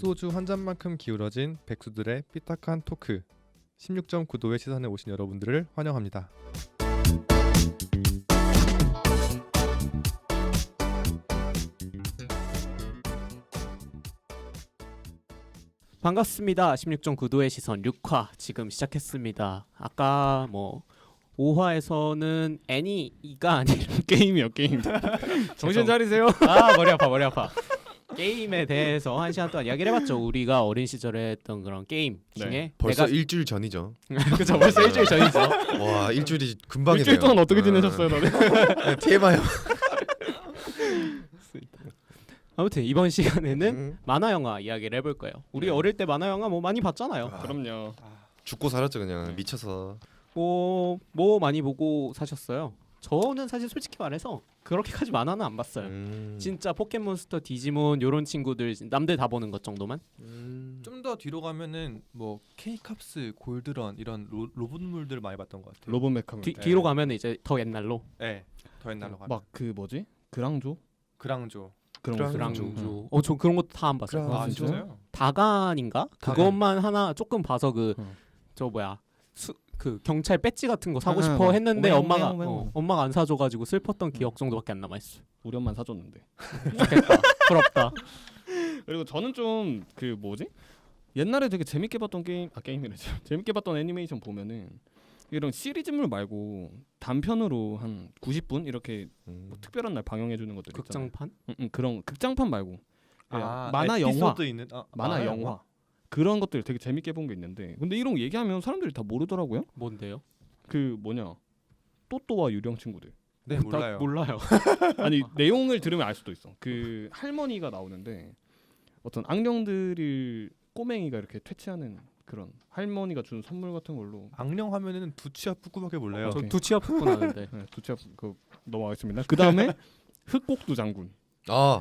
소주 한 잔만큼 기울어진 백수들의 삐딱한 토크 16.9도의 시선에 오신 여러분들을 환영합니다. 반갑습니다. 16.9도의 시선 6화 지금 시작했습니다. 아까 5화에서는 애니가 아니라 게임이요 게임. 정신 차리세요. 아 머리 아파. 게임에 대해서 1시간 동안 이야기를 해봤죠. 우리가 어린 시절에 했던 그런 게임 중에 네. 벌써 일주일 전이죠. 그쵸 벌써 일주일 전이죠. 와 일주일이 금방이네요. 일주일 동안 어떻게 지내셨어요, 너네? TMI. 아무튼 이번 시간에는 만화 영화 이야기를 해볼 거예요. 우리 네. 어릴 때 만화 영화 많이 봤잖아요. 그럼요. 죽고 살았죠 그냥 미쳐서. 뭐 많이 보고 사셨어요? 저는 사실 솔직히 말해서 그렇게까지 만화는 안 봤어요. 진짜 포켓몬스터, 디지몬 요런 친구들 남들 다 보는 것 정도만. 좀 더 뒤로 가면은 뭐 K캅스, 골드런 이런 로봇물들을 많이 봤던 것 같아요. 로봇 메카면. 뒤로 가면 이제 더 옛날로. 네, 더 옛날로 가면 막그 뭐지? 그랑조? 그랑조. 그런 거. 그랑조. 저 그런 것도 다 안 봤어요. 아 진짜요? 진짜요? 다간인가? 그것만 하나 조금 봐서 저 그 경찰 배지 같은 거 사고 싶어 했는데 엄마가 안 사줘가지고 슬펐던 기억 정도밖에 안 남아 있어. 우리 엄마는 사줬는데. 좋겠다. 부럽다. 그리고 저는 좀 그 뭐지? 옛날에 되게 재밌게 봤던 게임이래. 재밌게 봤던 애니메이션 보면은 이런 시리즈물 말고 단편으로 한 90분 이렇게 뭐 특별한 날 방영해 주는 것들 있잖아요. 극장판? 그런 극장판 말고 아, 만화 영화. 에피소드 있는 만화 영화. 그런 것들 되게 재밌게 본 게 있는데 근데 이런 거 얘기하면 사람들이 다 모르더라고요. 뭔데요? 그 뭐냐 또또와 유령 친구들. 네 몰라요. 몰라요. 아니 내용을 들으면 알 수도 있어. 그 할머니가 나오는데 어떤 악령들을 꼬맹이가 이렇게 퇴치하는 그런 할머니가 준 선물 같은 걸로. 악령 하면은 두치와 뿌꾸밖에 몰라요. 오케이. 두치와 푸꾸 나는데. 네, 두치 그 넘어가겠습니다. 그 다음에 흑곡두 장군.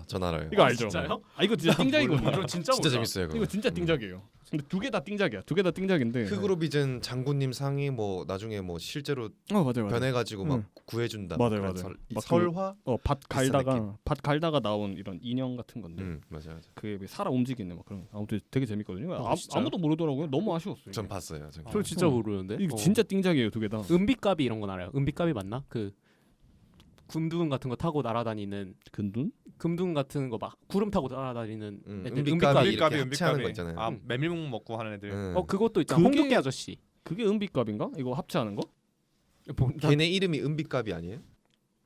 전 알아요. 이거 알죠? 진짜요? 이거 진짜 띵작이거든요. 진짜 진짜 재밌어요. 이거 진짜 띵작이에요. 근데 두 개 다 띵작이야. 두 개 다 띵작인데. 흑으로 빚은 장군님 상이 뭐 나중에 뭐 실제로 맞아요. 변해가지고 막 구해준다. 맞아요, 그런 맞아요. 막 설화. 밭 비슷한 갈다가 나온 이런 인형 같은 건데. 맞아. 그게 살아 움직이는 막 그런. 아무튼 되게 재밌거든요. 진짜요? 아무도 모르더라고요. 너무 아쉬웠어요. 전 이게. 봤어요. 저 진짜 모르는데. 이거 진짜 띵작이에요, 두 개 다. 은비까비 이런 건 알아요. 은비까비 맞나? 그 금둔 같은 거 타고 날아다니는 근둔? 금둔 같은 거 막 구름 타고 날아다니는 애들. 은비까비 이렇게 합체하는 거 있잖아요. 아 메밀묵 먹고 하는 애들. 그것도 있잖아. 그게- 홍두깨 아저씨. 그게 은비값인가? 이거 합체하는 거? 걔네 이름이 은비값이 아니에요?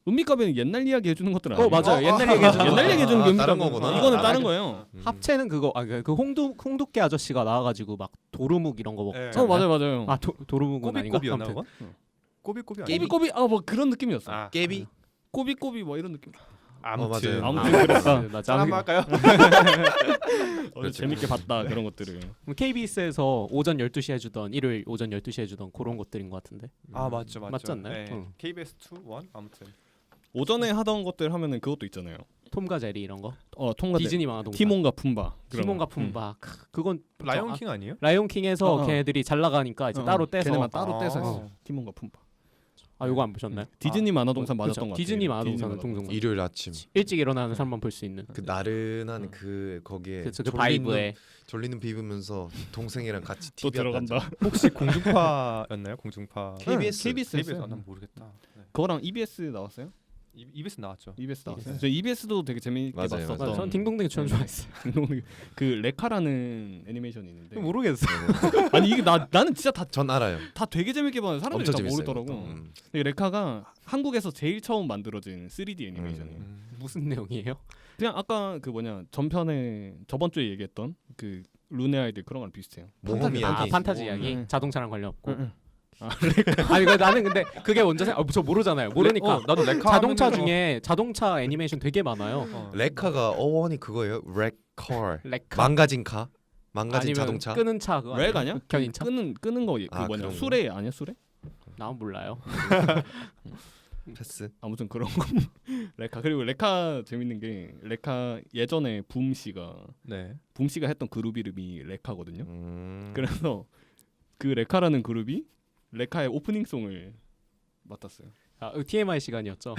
은비값에는 옛날 이야기 해주는 것들 아니에요? 맞아요. 옛날 얘기 해주는 옛날 얘기 해주는 게 다른 은비값. 거구나. 이거는 다른 거예요. 합체는 그거 그 홍두깨 아저씨가 나와가지고 막 도루묵 이런 거 먹. 네. 맞아요. 아 도루묵은 아닌가? 꼬비꼬비였나 아무튼. 그건? 꼬비꼬비 아니야? 꼬비꼬비 뭐 그런 느낌이었어. 아, 깨비? 꼬비꼬비 뭐 이런 느낌. 아무튼 맞아요. 아무튼 그랬다. 나 짠 한번 할까요? 재밌게 봤다 그런 것들을. KBS에서 오전 12시에 해주던 일요일 오전 12시에 해주던 그런 것들인 것 같은데. 아 맞죠. 맞지 않나요? 네. 응. KBS 2, 1 아무튼. 오전에 하던 것들 하면은 그것도 있잖아요. 톰과 제리 이런 거. 통과 디즈니 만화동산. 티몬과 품바. 티몬과 품바. 그건 라이온킹 아니에요? 라이온킹에서 걔네들이 잘 나가니까 이제 따로 떼서. 걔네만 따로 떼서 아. 했어. 티몬과 품바. 아 요거 안 보셨나요? 디즈니 만화동산 맞았던 것 같아요. 디즈니 만화동산은 디즈니 동동. 일요일 아침 일찍 일어나는 사람만 볼 수 있는. 그 나른한 그 거기에 그쵸, 그 바이브에. 졸리는 비비면서 동생이랑 같이 또 TV 앞에 들어간다. 혹시 공중파였나요? 공중파. KBS. KBS. 난 모르겠다. 네. 그거랑 EBS 나왔어요? EBS 나왔죠. EBS 나왔어요. 저 EBS도 되게 재밌게 맞아요, 봤었던. 맞아요. 전 딩동댕 추천 좋아했어요. 그 레카라는 애니메이션이 있는데. 모르겠어. 아니 이게 나는 진짜 전 알아요. 다 되게 재밌게 봤는데 사람들이 엄청 다 재밌어요. 모르더라고. 이 레카가 한국에서 제일 처음 만들어진 3D 애니메이션이에요. 무슨 내용이에요? 그냥 아까 그 뭐냐 저번 주에 얘기했던 그 루네 아이들 그런 거랑 비슷해요. 모험 이야기. 판타지 이야기. 응. 자동차랑 관련 없고. 응. 아니 나는 근데 그게 먼저 저 모르잖아요. 모르니까. 나도 레카 자동차 하면은 중에 자동차 애니메이션 되게 많아요. 레카가 어원이 그거예요. 렉컬. 레카. 망가진 카. 망가진 아니면 자동차. 끄는 차 그거 렉 아니야? 견인차? 끄는 거 그 아, 뭐냐 그런 거. 수레 아니야 수레? 나는 몰라요. 패스. 아무튼 그런 거. 레카 그리고 레카 재밌는 게 레카 예전에 붐 씨가 했던 그룹 이름이 레카거든요. 그래서 그 레카라는 그룹이 레카의 오프닝송을 맡았어요. TMI 시간이었죠.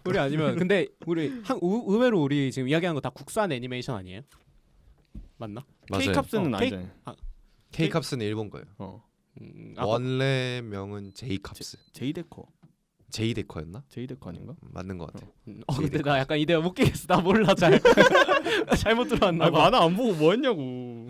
우리 아니면 근데 우리 의외로 우리 지금 이야기하는 거 다 국산 애니메이션 아니에요? 맞나? 맞아요. K캅스는 K- 아니잖아요. K캅스는 일본 거예요. 아까 원래 명은 J캅스. 제이데커. 제이데커였나? 제이데커 아닌가? 맞는 것 같아. 근데 나 약간 이대가 웃기겠어. 나 몰라 잘. 잘못 들어왔나 봐. 만화 안 보고 뭐 했냐고.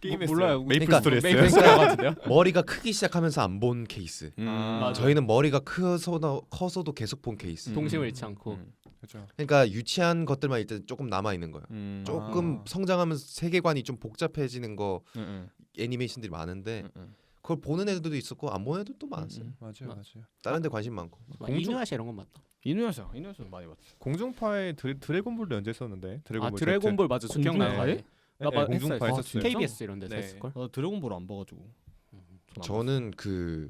게임했어요. 몰라요. 메이플 그러니까 스토리 했어요. 메이플 스토리 같은데요? 머리가 크기 시작하면서 안 본 케이스. 맞아. 저희는 머리가 커서도 계속 본 케이스. 동심을 잃지 않고. 그렇죠. 그러니까 유치한 것들만 일단 조금 남아 있는 거예요. 조금 아. 성장하면서 세계관이 좀 복잡해지는 거 애니메이션들이 많은데 그걸 보는 애들도 있었고 안 보는 애들도 많았어요. 맞아요, 맞아요. 다른 데 관심 많고. 이누야샤 이런 건 맞다. 이누야샤 많이 봤지. 공중파에 드래곤볼도 연재했었는데 드래곤볼. 드래곤볼 맞아. 공중파에? 기억나요? 나 네, 공중파 했어요. 했었어요. KBS 이런 데서 네. 했을 걸. 드래곤볼 안 봐가지고. 저는 그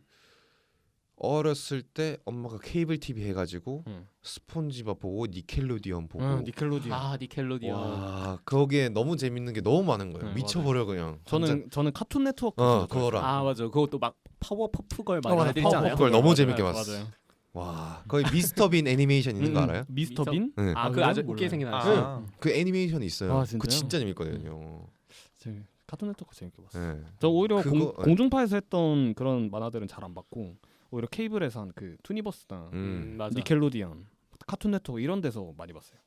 어렸을 때 엄마가 케이블 TV 해가지고 스폰지밥 보고 니켈로디언 보고 니켈로디언. 아 니켈로디언. 와 거기에 너무 재밌는 게 너무 많은 거예요. 네, 미쳐버려 그냥. 저는 카툰 네트워크. 그거랑 아 맞아. 그것도 막 파워퍼프걸 많이 맞아. 해드리잖아요. 파워퍼프걸 너무 재밌게 봤어. 맞아요. 와 거기 미스터 빈 애니메이션 있는 거 알아요? 미스터 빈? 네. 아 그 그래요? 아주 웃기게 몰라요. 생긴 아, 아저씨. 그 애니메이션이 있어요. 아, 그거 진짜요? 진짜 재밌거든요. 카툰 네트워크 재밌게 봤어요. 네. 저 오히려 그거- 공중파에서 했던 그런 만화들은 잘 안 봤고 오히려 케이블에서 한 그 투니버스나 맞아. 니켈로디언, 카툰 네트워크 이런 데서 많이 봤어요.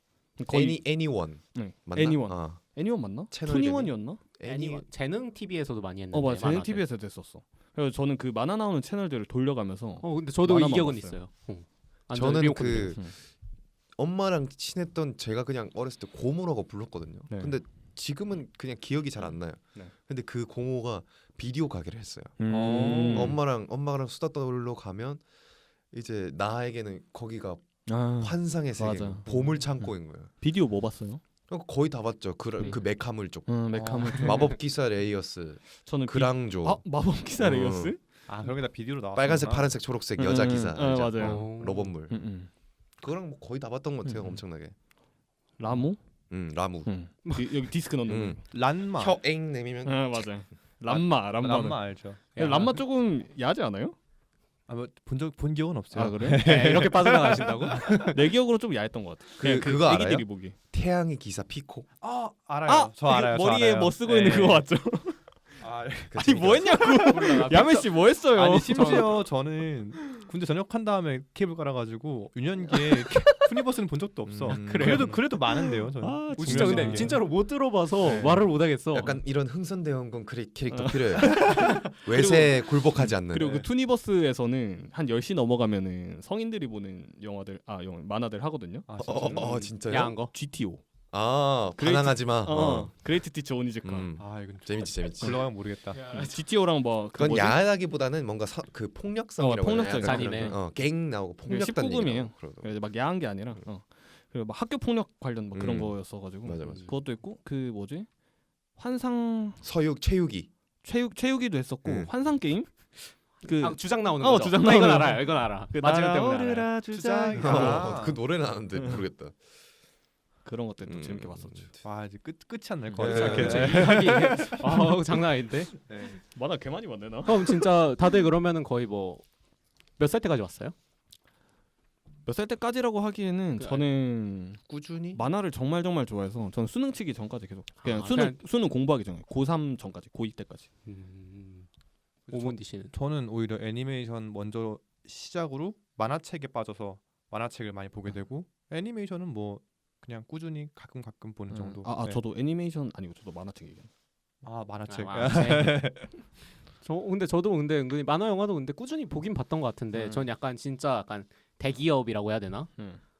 거의 애니원 네. 맞나? 애니원. 아, 애니원 맞나? 채널 투니원이었나? 애니원 재능 TV에서도 많이 했는데. 맞아. 재능 만화들. TV에서 됐었어. 그래서 저는 그 만화 나오는 채널들을 돌려가면서 근데 저도 이 만화만 기억은 봤어요. 있어요. 저는 리모컨 그 음. 엄마랑 친했던 제가 그냥 어렸을 때 고모라고 불렀거든요. 네. 근데 지금은 그냥 기억이 잘 안 나요. 네. 근데 그 고모가 비디오 가게를 했어요. 엄마랑 수다 떨러 가면 이제 나에게는 거기가 환상의 세계, 맞아. 보물 창고인 거예요. 비디오 뭐 봤어요? 거의 다 봤죠. 그 네. 메카물 쪽. 메카물. 마법 기사 레이어스, 저는 그랑조, 마법 기사 레이어스? 아 그런 게 다 비디오로 나왔어. 빨간색, 파란색, 초록색 여자 기사, 알죠? 맞아요. 로봇물. 그거랑 뭐 거의 다 봤던 것 같아요. 엄청나게. 라모? 라무. 여기 디스크 넣는 음. 란마. 혀엥 내미면. 맞아요. 람마. 란마 알죠. 람마 조금 야하지 않아요? 본 기억은 없어요. 아 그래? 네, 이렇게 빠져나가신다고? 내 기억으로 좀 야했던 것 같아. 그냥 그거 알아요? 애기들이 보기. 태양의 기사 피코. 아 알아요. 저 알아요. 저 머리에 알아요. 뭐 쓰고 있는 네. 그거 맞죠? 아니 뭐 했냐고. 야매 씨 뭐 했어요? 아니 심지어 저는 군대 전역한 다음에 케이블 깔아가지고 유년기에 투니버스는 본 적도 없어. 그래도 많은데요. 저는. 진짜 근데 중요한 게. 진짜로 못 들어봐서 네. 말을 못 하겠어. 약간 이런 흥선대원군 캐릭터 필요해요. 외세 굴복하지 않는. 그리고 그 투니버스에서는 한 10시 넘어가면은 성인들이 보는 영화들 만화들 하거든요. 아, 진짜요? 야한 거. GTO. 반항하지 마. 그레이트 티처 오니즈카. 아 이건 재밌지. 불러가면 모르겠다. GTO랑 뭐 그건 야하다기보다는 뭔가 그 폭력성이라고 폭력적 해야 되나? 잔인해. 갱 나오고 폭력단 19금이에요. 얘기나오고 그러더라고. 그래서 막 야한 게 아니라 그리고 막 학교 폭력 관련 뭐 그런 거였어가지고 맞아. 그것도 있고 그 뭐지 환상 체육이. 체육이도 했었고 환상 게임 그 주장 나오는 거죠. 주장 이건 나오는 알아요. 이건 알아. 그 마지막 때문에 알아요. 날아오르라 주장 그 노래는 아는데 모르겠다. 그런 것들도 재밌게 봤었죠. 와 이제 끝이 안 날 것 네. 같아. 장난 아닌데. 만화 개 많이 봤네 나. 그럼 진짜 다들 그러면은 거의 뭐 몇 살 때까지 왔어요? 몇 살 때까지라고 하기에는 저는 꾸준히 만화를 정말 좋아해서 저는 수능 치기 전까지 계속 그냥 그냥- 수능 공부하기 전에 고3 전까지 고2 때까지. 오문디 씨는 저는 오히려 애니메이션 먼저 시작으로 만화책에 빠져서 만화책을 많이 보게 되고 애니메이션은 뭐 그냥 꾸준히 가끔 보는 정도. 네. 저도 애니메이션 아니고 저도 만화책 얘기해. 만화책. 저도 은근히 만화 영화도 근데 꾸준히 보긴 봤던 것 같은데 전 약간 진짜 약간 대기업이라고 해야 되나?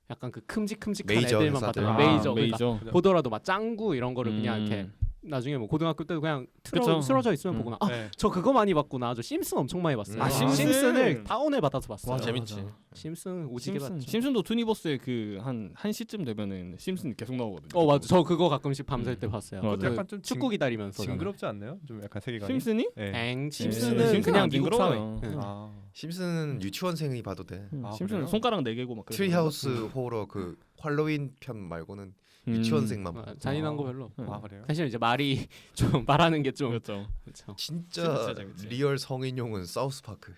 약간 그 큼직큼직한 메이저 애들만 회사들. 봤던 메이저. 그러니까 보더라도 막 짱구 이런 거를 그냥 이렇게 나중에 뭐 고등학교 때도 그냥 틀어져 있으면 보거나 네. 저 그거 많이 봤구나. 저 심슨 엄청 많이 봤어요. 심슨. 심슨을 다운을 받아서 봤어요. 재밌지. 심슨 오지게 봤죠. 심슨도 투니버스에 그 한 시쯤 되면은 심슨 계속 나오거든요. 맞아. 저 그거 가끔씩 밤샐 때 봤어요. 맞아. 그 약간 좀 축구 기다리면서. 징그럽지 않나요? 좀 약간 세계관이. 심슨이? 네. 심슨은 심슨은 그냥 안 미국 징그러워요. 사회. 아. 심슨은 유치원생이 봐도 돼. 심슨 그래요? 손가락 4개고 막. 트리하우스 호러 그 할로윈 편 말고는 유치원생만 보고. 잔인한 거 별로. 아 그래요? 사실 이제 말이 좀 말하는 게 좀 그렇죠. 그렇죠. 진짜 재밌지. 리얼 성인용은 사우스파크.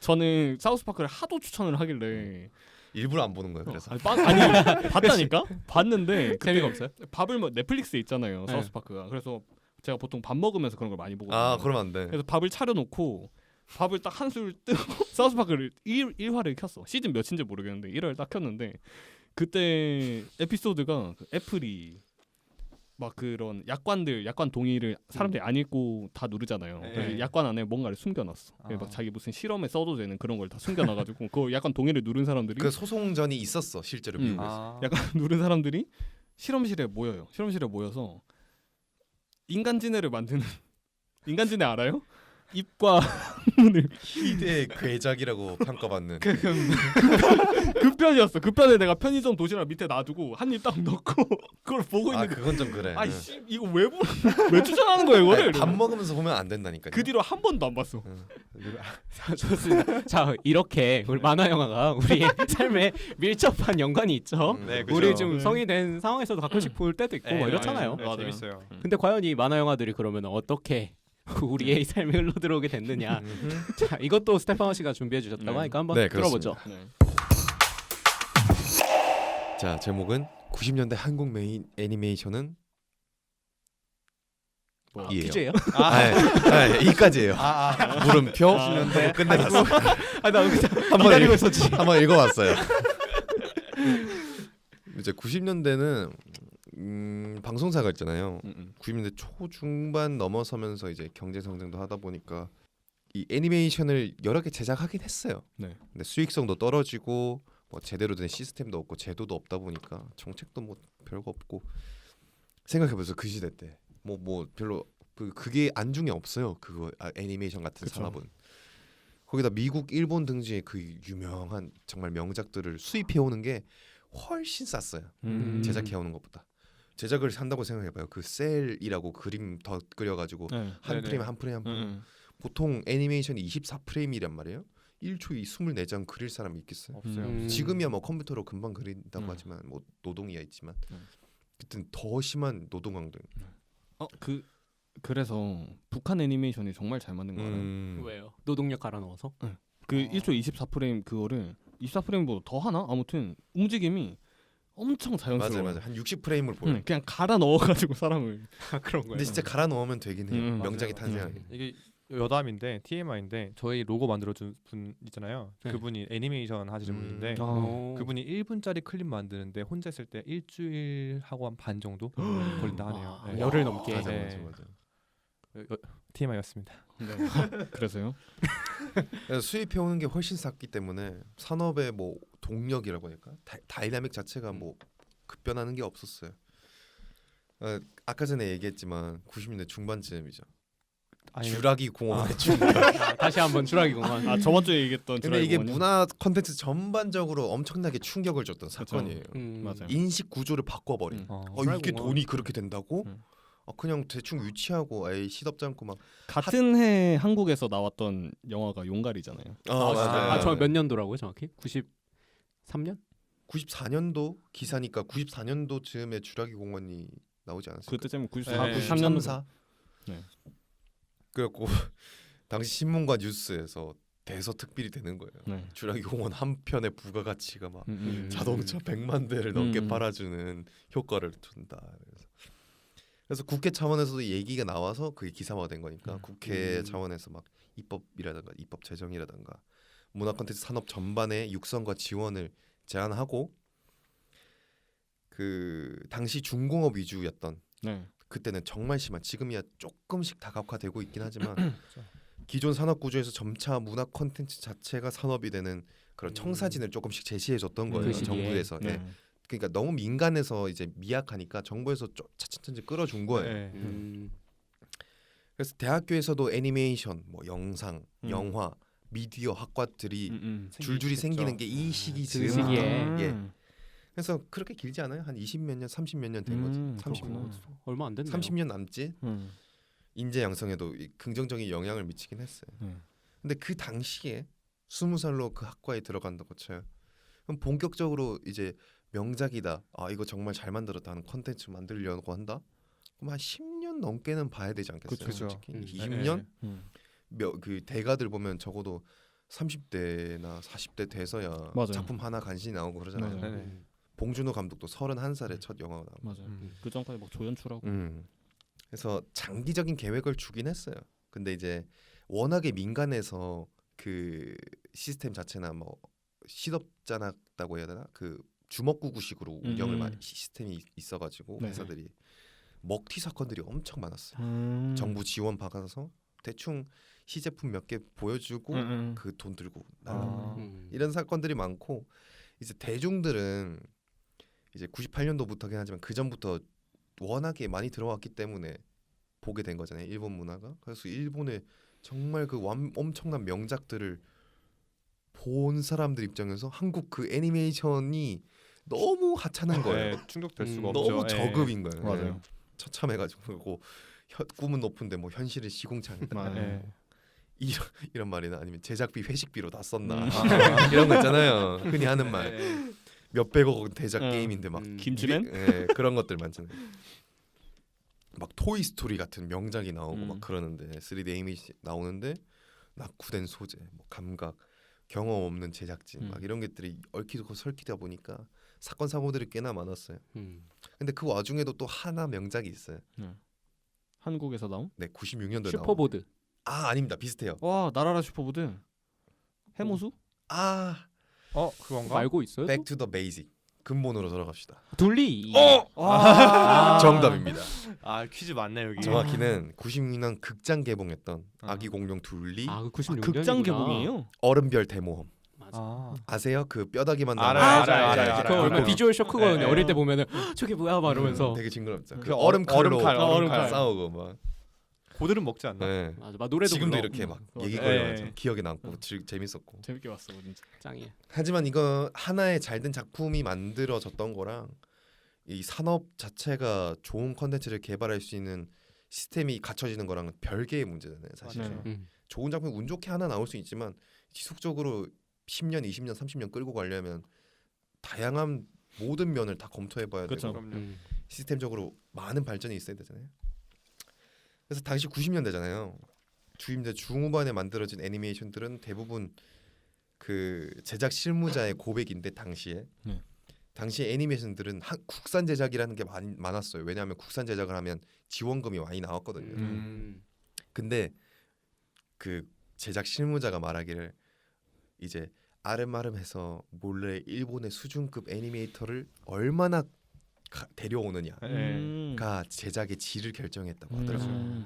저는 사우스파크를 하도 추천을 하길래 일부러 안 보는 거예요. 그래서 아니 봤다니까? 봤는데 재미가 없어요? 밥을 뭐 넷플릭스에 있잖아요. 네. 사우스파크가. 그래서 제가 보통 밥 먹으면서 그런 걸 많이 보거든요. 아 그러면 안 돼. 그래서 밥을 차려놓고 밥을 딱 한 술 뜨고 사우스파크를 1화를 켰어. 시즌 몇인지 모르겠는데 1화를 딱 켰는데 그때 에피소드가 그 애플이 막 그런 약관 동의를 사람들이 안 읽고 다 누르잖아요. 네. 그래서 약관 안에 뭔가를 숨겨놨어. 막 자기 무슨 실험에 써도 되는 그런 걸 다 숨겨놔가지고 그 약관 동의를 누른 사람들이 그 소송전이 있었어 실제로 미국에서. 아. 약간 누른 사람들이 실험실에 모여요. 실험실에 모여서 인간지네를 만드는 인간지네 알아요? 입과 문을 희대의 괴작이라고 평가받는. 급편이었어. 급편에 내가 편의점 도시락 밑에 놔두고 한 입 딱 넣고 그걸 보고 아 있는 거. 그건 좀 그래. 아이씨 이거 왜 추천하는 거야 이거를? 아니, 밥 먹으면서 보면 안 된다니까. 그 뒤로 한 번도 안 봤어. 자, 좋습니다. 자, 이렇게 우리 만화 영화가 우리 삶에 밀접한 연관이 있죠. 네, 그죠. 우리 좀 네. 성이 된 상황에서도 가끔씩 볼 때도 있고 뭐 이렇잖아요. 네, 맞아요. 재밌어요. 근데 과연 이 만화 영화들이 그러면 어떻게 우리의 삶에 흘러 들어오게 됐느냐? 자, 이것도 스테파노 씨가 준비해 주셨다고 네. 하니까 한번 네, 들어보죠. 네. 자 제목은 90년대 한국 메인 애니메이션은 뭐. 이에요. 퀴즈예요? 이까지예요. 물음표 네. 끝내봤어. 나 한번 기다리고 있었지. 한번 읽어봤어요. 이제 90년대는 방송사가 있잖아요. 90년대 초중반 넘어서면서 이제 경제 성장도 하다 보니까 이 애니메이션을 여러 개 제작하긴 했어요. 네. 근데 수익성도 떨어지고 뭐 제대로 된 시스템도 없고 제도도 없다 보니까 정책도 뭐 별거 없고 생각해보세요. 그 시대 때 뭐 별로 그게 안중에 없어요. 그거 애니메이션 같은 그쵸. 산업은. 거기다 미국, 일본 등지의 그 유명한 정말 명작들을 수입해 오는 게 훨씬 쌌어요. 제작해 오는 것보다. 제작을 산다고 생각해봐요. 그 셀이라고 그림 더 그려가지고 네. 한 네네. 프레임 한 프레임 한 프레임. 보통 애니메이션이 24프레임이란 말이에요. 1초에 24장 그릴 사람이 있겠어요? 없어요. 지금이야 뭐 컴퓨터로 금방 그린다고 하지만 뭐 노동이야 있지만 그때는 더 심한 노동 강도. 그래서 북한 애니메이션이 정말 잘 만든 거 알아요? 왜요? 노동력 갈아 넣어서? 그 1초 24프레임 그거를 24프레임보다 더 하나? 아무튼 움직임이 엄청 자연스러워. 맞아요. 한 60프레임을 보여. 그냥 갈아 넣어가지고 사람을. 그런 거예요. 근데 진짜 갈아 넣으면 되긴 해요. 명작이 맞아요. 탄생하게. 이게 여담인데 TMI인데 저희 로고 만들어준 분 있잖아요. 네. 그분이 애니메이션 하시는 분인데 그분이 1분짜리 클립 만드는데 혼자 있을 때 일주일 하고 한 반 정도 걸린다 하네요. 네. 열흘 넘게. 맞아, 네. 맞아. TMI였습니다. 네. 그래서요? 그래서 수입해 오는 게 훨씬 쌌기 때문에 산업의 뭐 동력이라고 할까? 다이나믹 자체가 뭐 급변하는 게 없었어요. 아까 전에 얘기했지만 90년대 중반쯤이죠. 주라기 공원의 중반. 다시 한번 주라기 공원. 아 저번 주에 얘기했던 근데 이게 드라이브 문화 콘텐츠 전반적으로 엄청나게 충격을 줬던 사건이에요. 맞아요. 인식 구조를 바꿔버린. 이게 돈이 그렇게 된다고? 그냥 대충 유치하고 시덥지 않고 막 같은 해 한국에서 나왔던 영화가 용갈이잖아요. 아, 저 몇 년도라고요, 정확히? 93년? 94년도 기사니까 94년도쯤에 주라기 공원이 나오지 않았을까? 그때쯤 94, 네. 93년 4. 네. 그래갖고 당시 신문과 뉴스에서 대서특필이 되는 거예요. 네. 주라기 공원 한 편의 부가가치가 막 음. 자동차 100만 대를 넘게 팔아주는 효과를 준다. 그래서 국회 차원에서도 얘기가 나와서 그게 기사화가 된 거니까 국회 차원에서 막 입법이라든가 입법 제정이라든가 문화 콘텐츠 산업 전반의 육성과 지원을 제안하고 그 당시 중공업 위주였던 네. 그때는 정말 심한 지금이야 조금씩 다각화되고 있긴 하지만 기존 산업 구조에서 점차 문화 콘텐츠 자체가 산업이 되는 그런 청사진을 조금씩 제시해줬던 거예요. 그 시기에. 정부에서. 네. 그러니까 너무 민간에서 이제 미약하니까 정부에서 차츰차츰 끌어준 거예요. 네. 그래서 대학교에서도 애니메이션, 뭐 영상, 영화, 미디어 학과들이 줄줄이 생기는 게 이 시기 그 시기에. 예. 그래서 그렇게 길지 않아요. 한 20몇 년, 30몇 년 된 거지. 30년. 얼마 안 됐네요. 30년 남짓. 인재 양성에도 긍정적인 영향을 미치긴 했어요. 근데 그 당시에 20살로 그 학과에 들어간다고 쳐요. 그럼 본격적으로 이제 명작이다. 이거 정말 잘 만들었다 하는 콘텐츠 만들려고 한다. 그럼 한 10년 넘게는 봐야 되지 않겠어요? 그쵸. 솔직히 20년? 그 대가들 보면 적어도 30대나 40대 돼서야 맞아요. 작품 하나 간신히 나오고 그러잖아요. 맞아요. 네. 봉준호 감독도 31살에 첫 영화가 나오고. 맞아요. 음. 그 전까지 막 조연출하고. 그래서 장기적인 계획을 주긴 했어요. 근데 이제 워낙에 민간에서 그 시스템 자체나 뭐 시덥잖았다고 해야 되나 그 주먹구구식으로 운영을 많이 시스템이 있어가지고 네. 회사들이 먹튀 사건들이 엄청 많았어요. 정부 지원 받아서 대충 시제품 몇 개 보여주고 그 돈 들고 나가고 이런 사건들이 많고 이제 대중들은 이제 98년도부터긴 하지만 그 전부터 워낙에 많이 들어왔기 때문에 보게 된 거잖아요. 일본 문화가. 그래서 일본의 정말 그 엄청난 명작들을 본 사람들 입장에서 한국 그 애니메이션이 너무 하찮은 거예요. 네, 충족될 수가 없죠. 너무 예. 저급인 거예요. 맞아요. 네. 처참해가지고 그리고 꿈은 높은데 뭐 현실은 시궁창이다. 맞아요. 예. 이런 말이나 아니면 제작비 회식비로 다 썼나 아. 이런 거 있잖아요. 흔히 하는 말. 예. 몇백억 원 대작 게임인데 막 김치맨? 예, 그런 것들 많잖아요. 막 토이 스토리 같은 명작이 나오고 막 그러는데 3D 애니메이션 나오는데 낙후된 소재, 뭐 감각, 경험 없는 제작진 막 이런 것들이 얽히고 설키다 보니까 사건 사고들이 꽤나 많았어요. 근데 그 와중에도 또 하나 명작이 있어요. 한국에서 나온? 네, 96년도에 슈퍼보드. 아닙니다. 비슷해요. 와 나라라 슈퍼보드. 해모수? 그건가? 말고 있어요? Back to the Basic. 근본으로 돌아갑시다. 둘리. 정답입니다. 퀴즈 맞네 여기. 정확히는 96년 극장 개봉했던 아기 공룡 둘리 그 96년이구나. 극장 개봉이에요? 얼음별 대모험. 맞아. 아세요? 그 뼈다귀만 알아요. 그거 얼마 알아요. 비주얼 쇼크거든요. 네. 어릴 때 보면은 저게 뭐야 막 이러면서. 되게 징그럽죠. 그 그 얼음 칼로 얼음칼. 싸우고 막. 고들은 먹지 않나? 네. 맞아. 막 노래도 지금도 불러. 이렇게 막 맞아. 얘기거리면서 네. 기억에 남고 재밌었고. 재밌게 봤어 진짜. 짱이야. 하지만 이거 하나의 잘된 작품이 만들어졌던 거랑 이 산업 자체가 좋은 컨텐츠를 개발할 수 있는 시스템이 갖춰지는 거랑은 별개의 문제잖아요. 사실. 맞아요. 좋은 작품이 운 좋게 하나 나올 수 있지만 지속적으로 10년, 20년, 30년 끌고 가려면 다양한 모든 면을 다 검토해봐야 그쵸. 되고 그럼요. 시스템적으로 많은 발전이 있어야 되잖아요. 그래서 당시 90년대잖아요. 주임대 중후반에 만들어진 애니메이션들은 대부분 그 제작 실무자의 고백인데 당시에 당시 애니메이션들은 국산 제작이라는 게 많았어요. 왜냐하면 국산 제작을 하면 지원금이 많이 나왔거든요. 근데 그 제작 실무자가 말하기를 이제 아름아름해서 몰래 일본의 수준급 애니메이터를 얼마나 데려오느냐가 네. 제작의 질을 결정했다고 하더라고요.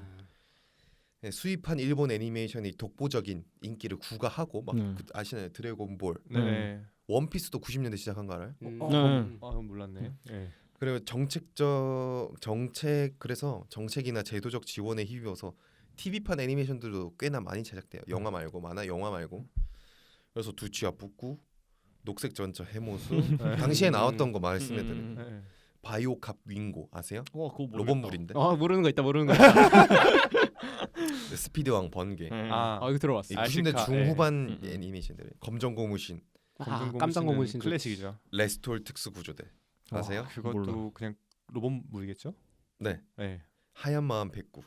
네, 수입한 일본 애니메이션이 독보적인 인기를 구가하고 막 아시나요? 드래곤볼, 네. 원피스도 90년대 시작한 거 알아요? 그건 몰랐네. 예. 그리고 그래서 정책이나 제도적 지원에 힘입어서 TV판 애니메이션들도 꽤나 많이 제작돼요. 영화 말고 영화 말고. 그래서 두치와 뿌꾸, 녹색 전차 해모수, 당시에 나왔던 거 말씀해드려요. 네. 바이오캅 윙고 아세요? 와 그거 로봇물인데. 모르는 거 있다. 모르는 거 있다. 스피드왕 번개. 이거 들어봤어. 이 아시카, 90년대 중후반 애니메이션들. 검정 고무신, 깜짝 고무신 클래식이죠. 레스톨 특수구조대 아세요? 그것도 몰라. 그냥 로봇물이겠죠? 네. 네. 하얀 마음 백구.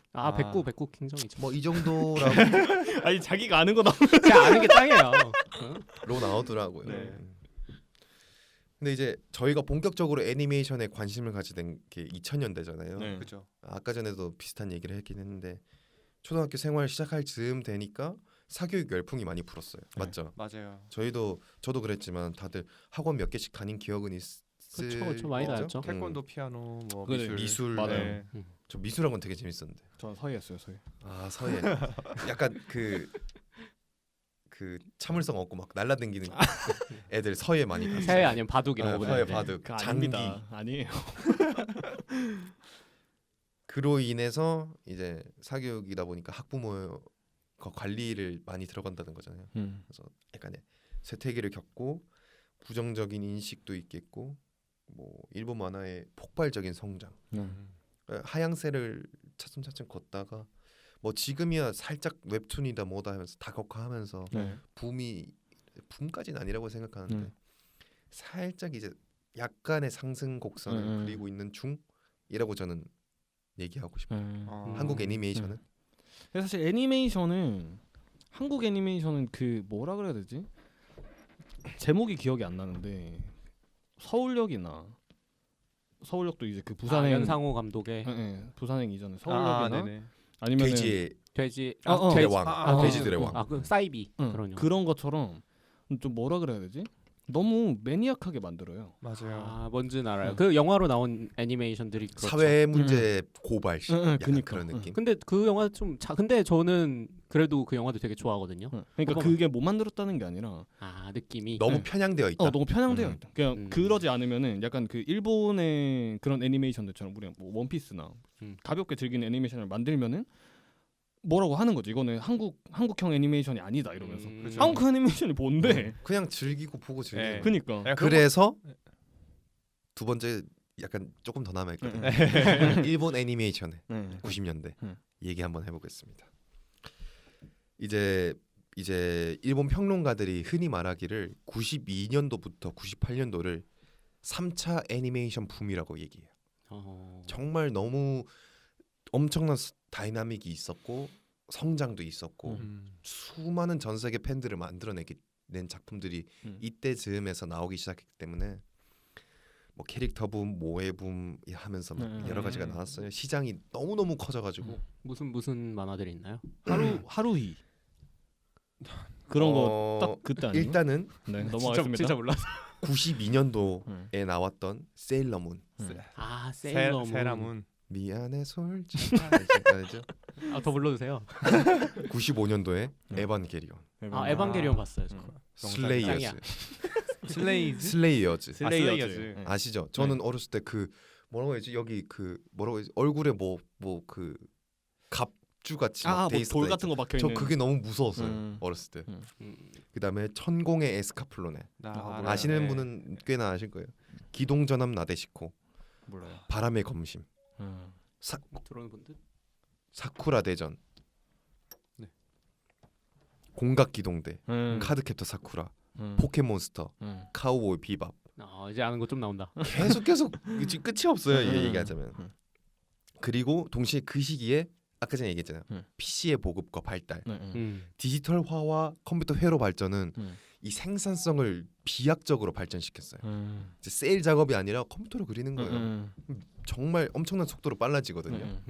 백구 킹정이죠. 뭐 이 정도라고 아니 자기가 아는 거 나. 제가 아는 게 짱이에요. 로 나오더라고요. 네. 근데 이제 저희가 본격적으로 애니메이션에 관심을 가지게 된 게 2000년대잖아요. 네. 그렇죠. 아까 전에도 비슷한 얘기를 했긴 했는데 초등학교 생활 시작할 즈음 되니까 사교육 열풍이 많이 불었어요. 네. 맞죠? 맞아요. 저도 그랬지만 다들 학원 몇 개씩 다닌 기억은 그쵸, 많이 다녔죠. 태권도, 피아노, 뭐 그래, 미술. 맞아요. 네. 저 미술학원 되게 재밌었는데. 저 서예했어요 서예. 아 서예. 약간 그 참을성 없고 막 날라다니는 애들 서예 많이 갔어요. 새해 아니면 바둑 이런 거 서예 보는데. 바둑, 그 장기. 아닙니다. 아니에요. 그로 인해서 이제 사교육이다 보니까 학부모 관리를 많이 들어간다는 거잖아요. 그래서 약간의 쇠퇴기를 겪고 부정적인 인식도 있겠고 뭐 일본 만화의 폭발적인 성장, 하향세를 차츰차츰 걷다가 뭐 지금이야 살짝 웹툰이다 뭐다 하면서 다각화하면서 붐까지는 아니라고 생각하는데 살짝 이제 약간의 상승 곡선을 그리고 있는 중이라고 저는 얘기하고 싶어요. 한국 애니메이션은 사실 애니메이션은 한국 애니메이션은 그 뭐라 그래야 되지? 제목이 기억이 안 나는데 서울역도 이제 그 부산행 연상호 감독의 부산행 이전에 아, 서울역이나 네네. 아니면 돼지의 돼지 왕, 돼지들의 왕. 그 사이비 그런 영화. 그런 것처럼 좀 뭐라 그래야 되지? 너무 매니악하게 만들어요. 맞아요. 아 뭔지는 알아요. 그 영화로 나온 애니메이션들이 그렇죠. 사회 문제 고발식 약간 그니까. 그런 느낌. 근데 그 영화 근데 저는 그래도 그 영화도 되게 좋아하거든요. 그러니까 한번- 그게 못 만들었다는 게 아니라 아 느낌이 너무 편향되어 있다. 너무 편향되어 있다. 그냥 음. 그러지 않으면은 약간 그 일본의 그런 애니메이션들처럼 우리가 뭐 원피스나 가볍게 즐기는 애니메이션을 만들면은 뭐라고 하는 거지. 이거는 한국형 애니메이션이 아니다 이러면서. 그렇죠. 한국 애니메이션이 뭔데? 그냥 즐기고 보고 즐기고. 네. 그니까. 야, 그래서 두 번째 약간 조금 더 남아 있거든. 일본 애니메이션의 90년대 얘기 한번 해보겠습니다. 이제 일본 평론가들이 흔히 말하기를 92년도부터 98년도를 3차 애니메이션 붐이라고 얘기해요. 정말 너무 엄청난 다이나믹이 있었고 성장도 있었고 수많은 전 세계 팬들을 만들어낸 작품들이 이때 즈음에서 나오기 시작했기 때문에 뭐 캐릭터 붐, 모해 붐 하면서 막 여러 가지가 나왔어요. 시장이 너무 커져가지고 무슨 만화들이 있나요? 하루히 그런 거 딱 그때 아니에요? 일단은 네, 넘어가겠습니다. 진짜 몰랐어. 92년도에 나왔던 세일러문. 아 세일러문. 세라문. 미안해 솔직히 알죠? 더 불러주세요. 95년도에 에반게리온, 아 에반게리온 봤어요. 저. 슬레이어즈, 슬레이즈. 슬레이어즈 슬레이어즈. 아시죠? 저는 어렸을 때 그 뭐라고 해야지 여기 그 뭐라고 해야지 얼굴에 뭐 그 갑주 같이 막 돼 있었다. 돌 같은 거 박혀 저 있는. 그게 너무 무서웠어요 어렸을 때. 그다음에 천공의 에스카플로네 아시는 분은 꽤나 아실 거예요. 기동전함 나데시코, 몰라요. 바람의 검심, 들어오는 분들? 사쿠라 대전, 네. 공각기동대, 음. 카드캡터 사쿠라, 포켓몬스터, 카우보이 비밥. 이제 아는 거 좀 나온다. 계속 지금 끝이 없어요. 음. 얘기하자면. 그리고 동시에 그 시기에 아까 전에 얘기했잖아요. 음. PC의 보급과 발달, 음. 디지털화와 컴퓨터 회로 발전은 이 생산성을 비약적으로 발전시켰어요. 이제 세일 작업이 아니라 컴퓨터로 그리는 거예요. 정말 엄청난 속도로 빨라지거든요.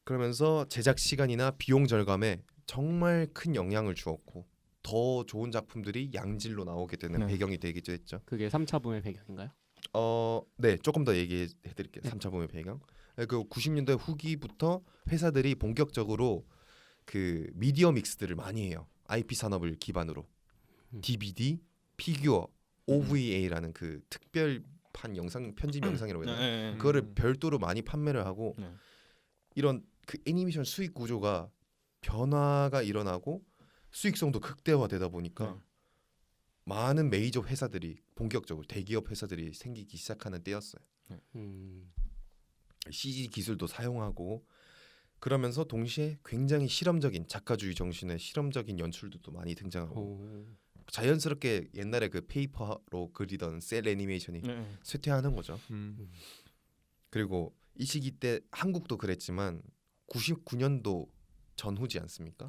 그러면서 제작 시간이나 비용 절감에 정말 큰 영향을 주었고 더 좋은 작품들이 양질로 나오게 되는 네. 배경이 되기도 했죠. 그게 3차 붐의 배경인가요? 네, 조금 더 얘기해 드릴게요. 3차 붐의 배경. 그 90년대 후기부터 회사들이 본격적으로 그 미디어 믹스들을 많이 해요. IP 산업을 기반으로 DVD, 피규어, OVA라는 그 특별판 영상 편집 영상이라고 해야 되나? 그거를 별도로 많이 판매를 하고 이런 그 애니메이션 수익 구조가 변화가 일어나고 수익성도 극대화되다 보니까 많은 메이저 회사들이 본격적으로 대기업 회사들이 생기기 시작하는 때였어요. CG 기술도 사용하고 그러면서 동시에 굉장히 실험적인 작가주의 정신의 실험적인 연출들도 많이 등장하고 자연스럽게 옛날에 그 페이퍼로 그리던 셀 애니메이션이 쇠퇴하는 거죠. 그리고 이 시기 때 한국도 그랬지만 99년도 전후지 않습니까?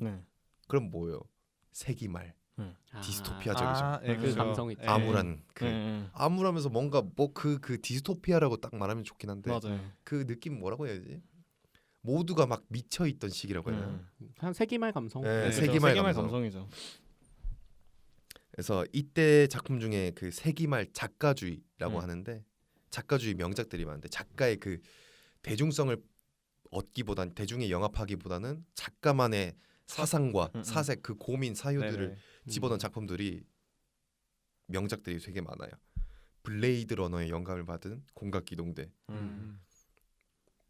그럼 뭐예요? 세기말 디스토피아적이죠. 네, 그 그렇죠. 감성이 있죠. 암울한 암울하면서 뭔가 뭐 그 디스토피아라고 딱 말하면 좋긴 한데 맞아요. 그 느낌 뭐라고 해야지? 모두가 막 미쳐 있던 시기라고 해야 되나? 한 세기말 감성. 네, 그렇죠. 세기말 세기말 감성. 감성이죠. 그래서 이때 작품 중에 그 세기말 작가주의라고 음. 하는데 작가주의 명작들이 많은데 작가의 그 대중성을 얻기보단 대중에 영합하기보다는 작가만의 사상과 사색 그 고민 사유들을 네네. 집어넣은 작품들이 명작들이 되게 많아요. 블레이드 러너의 영감을 받은 공각기동대.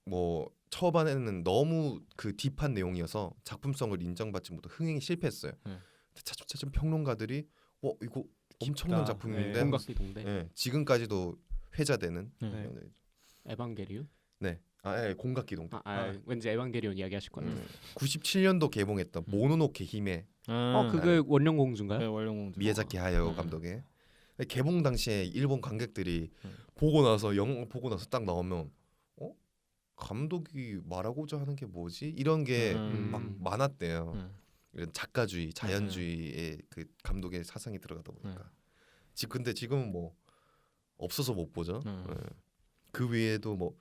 뭐 초반에는 너무 그 딥한 내용이어서 작품성을 인정받지 못해 흥행이 실패했어요. 차츰 평론가들이 이거 엄청난 깊다. 작품인데 네. 공각기동대. 네, 지금까지도 회자되는 네. 에반게리온? 공각기동대. 왠지 에반게리온 이야기하실 것 같아요. 97년도 개봉했던 모노노케 히메 그게 원령 공주인가요? 네, 원룡공주. 미야자키 하야오 감독의 개봉 당시에 일본 관객들이 보고 나서 영화 보고 나서 딱 나오면 감독이 말하고자 하는 게 뭐지? 이런 게 막 많았대요. 이런 작가주의, 자연주의의 그 감독의 사상이 들어가다 보니까 근데 지금은 뭐 없어서 못 보죠. 그 외에도 뭐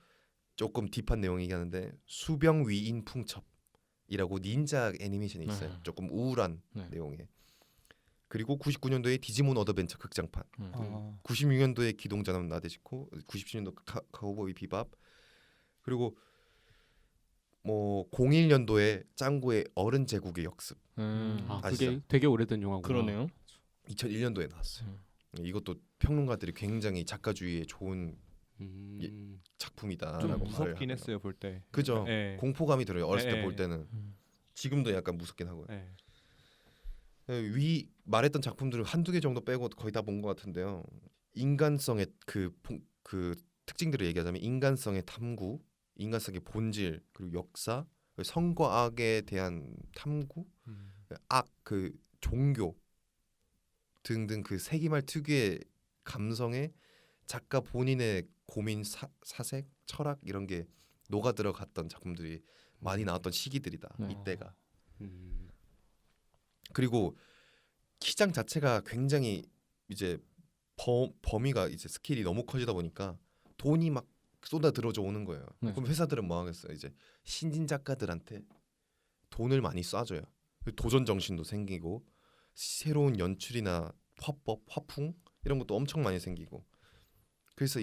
조금 딥한 내용이긴 한데 수병 위인 풍첩이라고 닌자 애니메이션이 있어요. 조금 우울한 내용의. 그리고 99년도에 디지몬 어드벤처 극장판, 96년도에 기동전함 나데시코, 97년도 카우보이 비밥, 그리고 뭐 01년도에 짱구의 어른 제국의 역습. 그게 되게 오래된 영화구나. 그러네요. 2001년도에 나왔어요. 이것도 평론가들이 굉장히 작가주의에 좋은 작품이다라고 좀 말을 무섭긴 하고요. 했어요 볼 때. 그죠. 네. 공포감이 들어요. 어렸을 때 네. 볼 때는. 지금도 약간 무섭긴 하고요. 네. 위 말했던 작품들을 한두 개 정도 빼고 거의 다 본 것 같은데요. 인간성의 그 특징들을 얘기하자면 인간성의 탐구, 인간성의 본질, 그리고 역사, 선과 악에 대한 탐구, 악, 그 종교 등등 그 세기말 특유의 감성에 작가 본인의 고민, 사색, 철학 이런 게 녹아 들어갔던 작품들이 많이 나왔던 시기들이다. 이때가. 그리고 키장 자체가 굉장히 이제 범위가 이제 스케일이 너무 커지다 보니까 돈이 막 쏟아 들어져 오는 거예요. 그럼 회사들은 뭐 하겠어요? 이제 신진 작가들한테 돈을 많이 쏴줘요. 도전 정신도 생기고 새로운 연출이나 화법, 화풍 이런 것도 엄청 많이 생기고. 그래서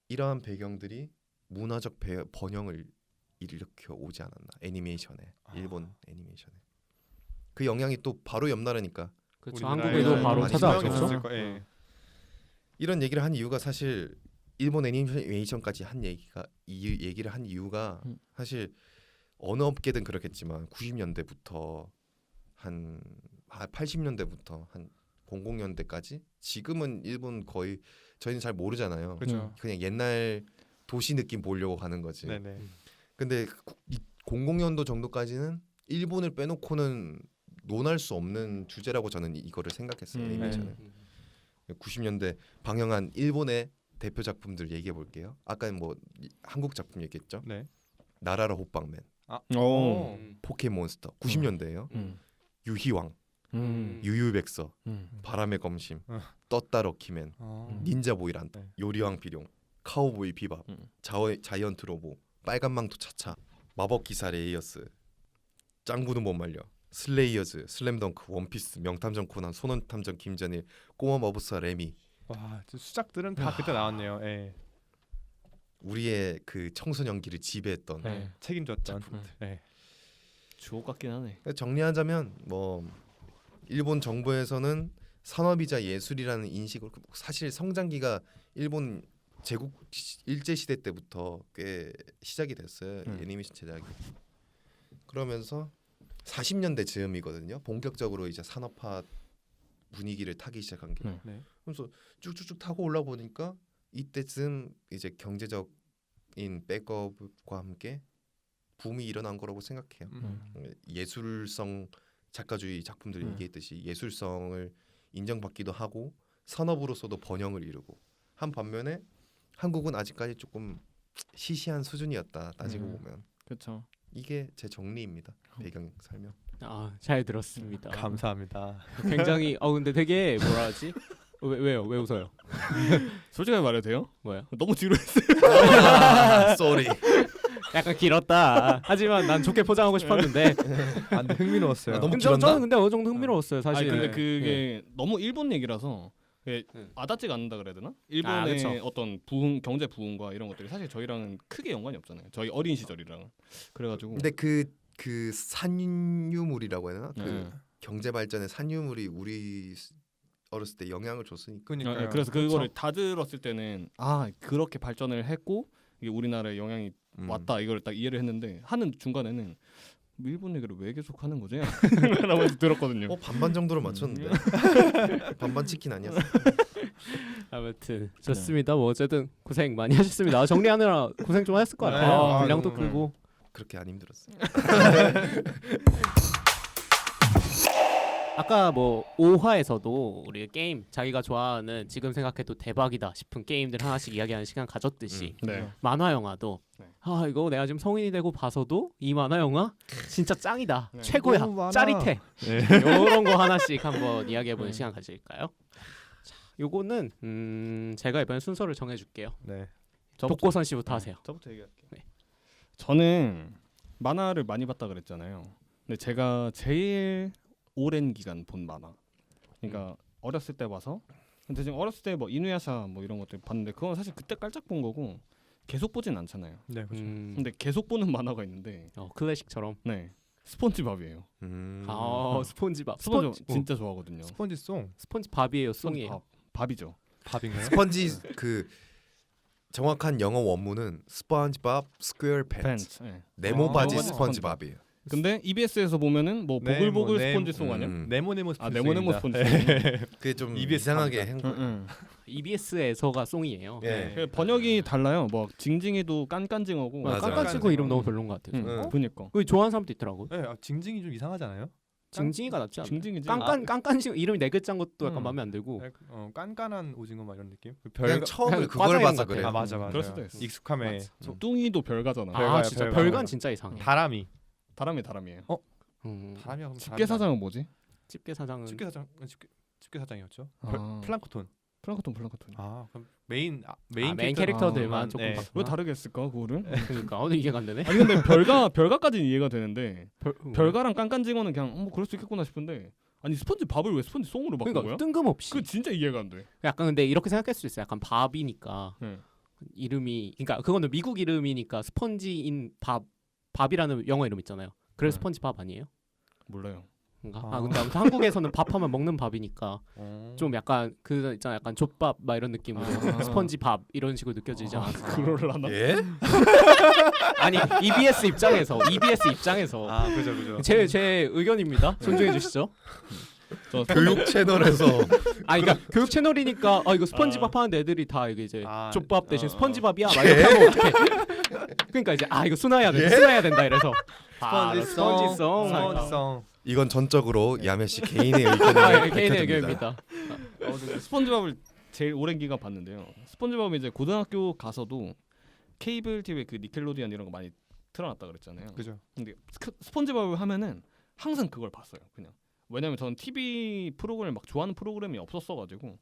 이러한 배경들이 문화적 번영을 일으켜 오지 않았나. 애니메이션에, 일본 애니메이션에. 그 영향이 또 바로 옆 나라니까. 그렇죠. 한국에도 바로 많이 찾아왔죠. 이런 얘기를 한 이유가 사실 일본 애니메이션까지 얘기를 한 이유가 사실 어느 업계든 그렇겠지만 90년대부터 한 80년대부터 한 00년대까지 지금은 일본 거의 저희는 잘 모르잖아요. 그렇죠. 그냥 옛날 도시 느낌 보려고 가는 거지. 네네. 근데 00년도 정도까지는 일본을 빼놓고는 논할 수 없는 주제라고 저는 이거를 생각했어요. 애니메이션은. 90년대 방영한 일본의 대표 작품들 얘기해 볼게요. 아까 뭐 한국 작품 얘기했죠. 네. 나라라 호빵맨, 포켓몬스터 90년대예요. 유희왕, 유유백서, 바람의 검심, 떴다 럭키맨, 닌자 보이란다, 네. 요리왕 비룡, 카우보이 비밥, 자이언트 로보, 빨간망토 차차, 마법 기사 레이어스, 짱구는 못 말려, 슬레이어즈, 슬램덩크, 원피스, 명탐정 코난, 소년탐정 김전일, 꼬마 마법사 레미. 와, 수작들은 다 그때 나왔네요. 예. 우리의 그 청소년기를 지배했던 네. 책임졌던. 작품들. 네. 주옥 같긴 하네. 정리하자면 뭐 일본 정부에서는 산업이자 예술이라는 인식을 사실 성장기가 일본 제국 일제 시대 때부터 꽤 시작이 됐어요. 애니메이션 제작이. 그러면서 40년대 즈음이거든요. 본격적으로 이제 산업화 분위기를 타기 시작한 게. 네. 그래서 쭉쭉쭉 타고 올라보니까 이때쯤 이제 경제적인 백업과 함께 붐이 일어난 거라고 생각해요. 예술성 작가주의 작품들이 얘기했듯이 예술성을 인정받기도 하고 산업으로서도 번영을 이루고 한 반면에 한국은 아직까지 조금 시시한 수준이었다. 따지고 보면. 그렇죠. 이게 제 정리입니다. 배경 설명. 잘 들었습니다. 감사합니다. 굉장히 근데 되게 뭐라 하지? 왜요? 왜 웃어요? 솔직하게 말해도 돼요? 뭐야? 너무 지루했어요. 쏘리. 약간 길었다. 하지만 난 좋게 포장하고 싶었는데. 근데 흥미로웠어요. 너무 근데 길었나? 저는 근데 어느 정도 흥미로웠어요. 사실. 아니 근데 그게 너무 일본 얘기라서 와닿지가 않는다 그래야 되나? 일본의 그쵸. 어떤 부흥, 경제 부흥과 이런 것들이 사실 저희랑은 크게 연관이 없잖아요. 저희 어린 시절이랑. 그래가지고. 근데 그 산유물이라고 해야 되나? 그 경제 발전의 산유물이 우리 어렸을 때 영향을 줬으니까. 그러니까요. 그래서 그거를 다 들었을 때는 그렇게 발전을 했고 이게 우리나라에 영향이 왔다 이걸 딱 이해를 했는데 하는 중간에는 일본 얘기를 왜 계속 하는 거지? 라고 해서 들었거든요. 반반 정도로 맞췄는데 반반 치킨 아니었어? 아무튼 좋습니다. 뭐 어쨌든 고생 많이 하셨습니다. 정리하느라 고생 좀 하셨을 것 같아요. 분량도 크고. 그렇게 안 힘들었어. 아까 뭐 5화에서도 우리 게임 자기가 좋아하는 지금 생각해도 대박이다 싶은 게임들 하나씩 이야기하는 시간 가졌듯이 네. 만화 영화도 아 이거 내가 지금 성인이 되고 봐서도 이 만화 영화 진짜 짱이다. 네. 최고야. 너무 많아. 짜릿해. 네. 이런 거 하나씩 한번 이야기해보는 네. 시간 가질까요? 자, 요거는 제가 이번에 순서를 정해줄게요. 네. 독고선 씨부터 하세요. 저부터 얘기할게요. 네. 저는 만화를 많이 봤다 그랬잖아요. 근데 제가 제일 오랜 기간 본 만화. 그러니까 어렸을 때 봐서. 근데 지금 어렸을 때 뭐 이누야샤 뭐 이런 것들 봤는데 그건 사실 그때 깔짝 본 거고 계속 보진 않잖아요. 네, 그렇죠. 근데 계속 보는 만화가 있는데 클래식처럼. 네 스폰지밥이에요. 스폰지밥. 스폰지밥 진짜 좋아하거든요. 스펀지송 스폰지밥이에요. 송이에요. 밥이죠. 밥인가요? 스펀지 그 정확한 영어 원문은 스펀지밥 스퀘어 팬츠. 팬츠. 네. 네모 아, 바지 네모 스펀지밥이에요. 근데 EBS에서 보면은 뭐 네, 보글보글 뭐, 네, 스폰지송 아니야? 네모네모 아 네모네모 스펀지송입니다. 스폰지송. 그게 좀 EBS 이상하게 갑니다. 한 거예요. EBS에서가 송이에요. 예. 그 번역이 달라요. 뭐 징징이도 깐깐징어고. 맞아, 깐깐치고 맞아. 이름 너무 별론 것 같아요. 어? 그니까. 그 좋아하는 사람도 있더라고. 네, 징징이 좀 이상하지 않아요? 징징이가 낫지 않나? 징징이지. 깐깐치 이름이 네 글자인 것도 약간 음. 마음에 안 들고. 깐깐한 오징어 막 이런 느낌? 그냥 처음에 그냥 그걸 과자형 봐서 같아. 그래요. 아 맞아 맞아. 그럴 수도 있어. 익숙함에 뚱이도 별가잖아. 아 별가요, 진짜 별가. 별간 진짜 이상해. 다람이. 다람이에요. 다람이야 그럼 집게사장은 뭐지? 집게사장은 집게사장이었죠. 아. 플랑크톤. 플랑크톤. 아 그럼 메인 메인 캐릭터들만 아, 조금 네. 봤구나. 왜 다르게 했을까 그거를? 그러니까 오늘 이해가 안 되네. 아니 근데 별가까지는 이해가 되는데 별가랑 깐깐징어는 그냥 뭐 그럴 수 있겠구나 싶은데 아니 스펀지 밥을 왜 스펀지 송으로 바꾼 그러니까 거야? 뜬금없이. 그 진짜 이해가 안 돼. 약간 근데 이렇게 생각할 수 있어. 약간 밥이니까 네. 이름이 그러니까 그거는 미국 이름이니까 스펀지인 밥이라는 영어 이름 있잖아요. 그래서 네. 스펀지 밥 아니에요? 몰라요. 그런가? 아. 근데 아무튼 한국에서는 밥하면 먹는 밥이니까 좀 좀 약간 그 있잖아 약간 족밥 막 이런 느낌으로 아. 스펀지 밥 이런 식으로 느껴지지 않았어? 그럴라나? 예? 아니 EBS 입장에서 아 그죠. 제 의견입니다. 존중해 주시죠. 저 교육 채널에서 아 그러니까 교육 채널이니까 이거 스펀지밥 하는데 애들이 다 이게 이제 아, 족밥 대신 어. 스펀지밥이야 막 이렇게 하면 어떡해. 그러니까 이제 이거 순화해야 된다 이래서 스펀지송 스펀지송. 이건 전적으로 야매 씨 개인의 의견을 개인의 밝혀줍니다. 의견입니다. 스폰지밥을 제일 오랜 기간 봤는데요. 스폰지밥이 이제 고등학교 가서도 케이블 TV에 그 니켈로디언 이런 거 많이 틀어놨다 그랬잖아요. 그죠. 근데 스폰지밥을 하면은 항상 그걸 봤어요. 그냥 왜냐면 저는 TV 프로그램 막 좋아하는 프로그램이 없었어가지고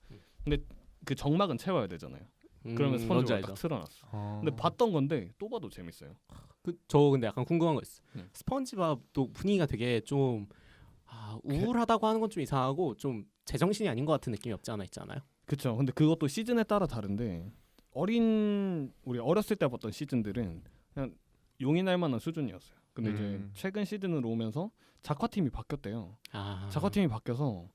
근데 그 정막은 채워야 되잖아요. 그러면 뭔지 스폰지밥 알죠. 딱 틀어놨어. 근데 봤던 건데 또 봐도 재밌어요. 저 근데 약간 궁금한 거 있어. 네. 스펀지밥도 분위기가 되게 좀 우울하다고 하는 건 좀 이상하고 좀 제정신이 아닌 것 같은 느낌이 없지 않아 있잖아요. 그렇죠. 근데 그것도 시즌에 따라 다른데 우리 어렸을 때 봤던 시즌들은 그냥 용이 날 만한 수준이었어요. 근데 이제 최근 시즌으로 오면서 작화팀이 바뀌었대요. 작화팀이 바뀌어서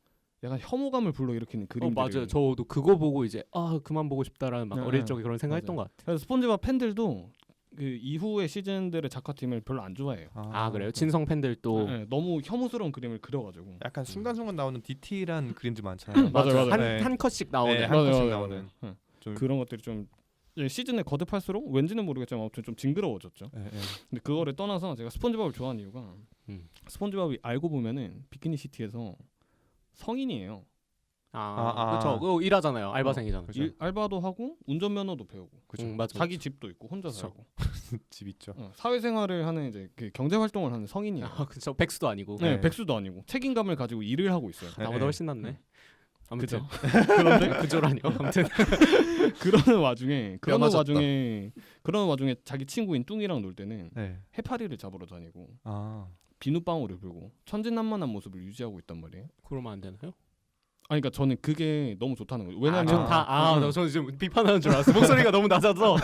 약간 혐오감을 불러일으키는 그림들이 맞아요. 저도 그거 보고 이제 그만 보고 싶다라는 막 네, 어릴 적에 그런 생각했던 것 같아. 그래서 스폰지밥 팬들도 그 이후의 시즌들의 작화팀을 별로 안 좋아해요. 그래요? 친성 팬들도 네, 너무 혐오스러운 그림을 그려가지고 약간 순간순간 나오는 디테일한 그림들 많잖아요. 맞아요. 한 컷씩 나오는. 네, 맞아요, 한 컷씩 맞아요, 나오는. 맞아요. 좀- 그런 것들이 좀 시즌에 거듭할수록 왠지는 모르겠지만 아무튼 좀 징그러워졌죠. 예, 예. 근데 그거를 떠나서 제가 스폰지밥을 좋아하는 이유가 음. 스폰지밥이 알고 보면은 비키니 시티에서 성인이에요. 그렇죠. 그거 일하잖아요. 알바생이잖아요. 그죠. 알바도 하고 운전면허도 배우고 그죠. 맞아. 자기 집도 있고 혼자 그쵸. 살고 집 있죠. 사회생활을 하는 이제 그 경제 활동을 하는 성인이에요. 그렇죠. 백수도 아니고. 네, 네. 백수도 아니고 책임감을 가지고 일을 하고 있어요. 네, 나보다 네. 훨씬 낫네. 아무튼 그죠? 그런데 그조라니요. 아무튼 그러는 와중에 맞았다. 그러는 와중에 자기 친구인 뚱이랑 놀 때는 네. 해파리를 잡으러 다니고 아. 비눗방울을 불고 천진난만한 모습을 유지하고 있단 말이에요. 그러면 안 되나요? 그러니까 저는 그게 너무 좋다는 거예요. 왜냐면 저는 지금 비판하는 줄 알았어. 목소리가 너무 낮아서.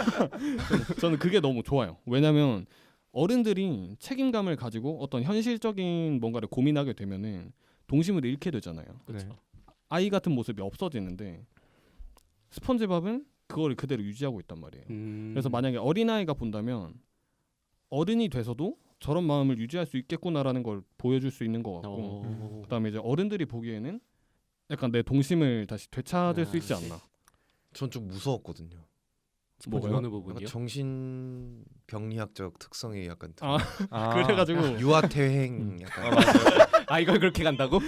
저는 그게 너무 좋아요. 왜냐면 어른들이 책임감을 가지고 어떤 현실적인 뭔가를 고민하게 되면은 동심을 잃게 되잖아요. 그렇죠. 아이 같은 모습이 없어지는데 스폰지밥은 그거를 그대로 유지하고 있단 말이에요. 그래서 만약에 어린아이가 본다면 어른이 돼서도 저런 마음을 유지할 수 있겠구나라는 걸 보여줄 수 있는 것 같고 그다음에 이제 어른들이 보기에는 약간 내 동심을 다시 되찾을 수 있지 않나. 전 좀 무서웠거든요. 뭐가요? 어느 약간 부분이요? 정신병리학적 특성이 약간 그래가지고 유아퇴행 약간 이걸 그렇게 간다고?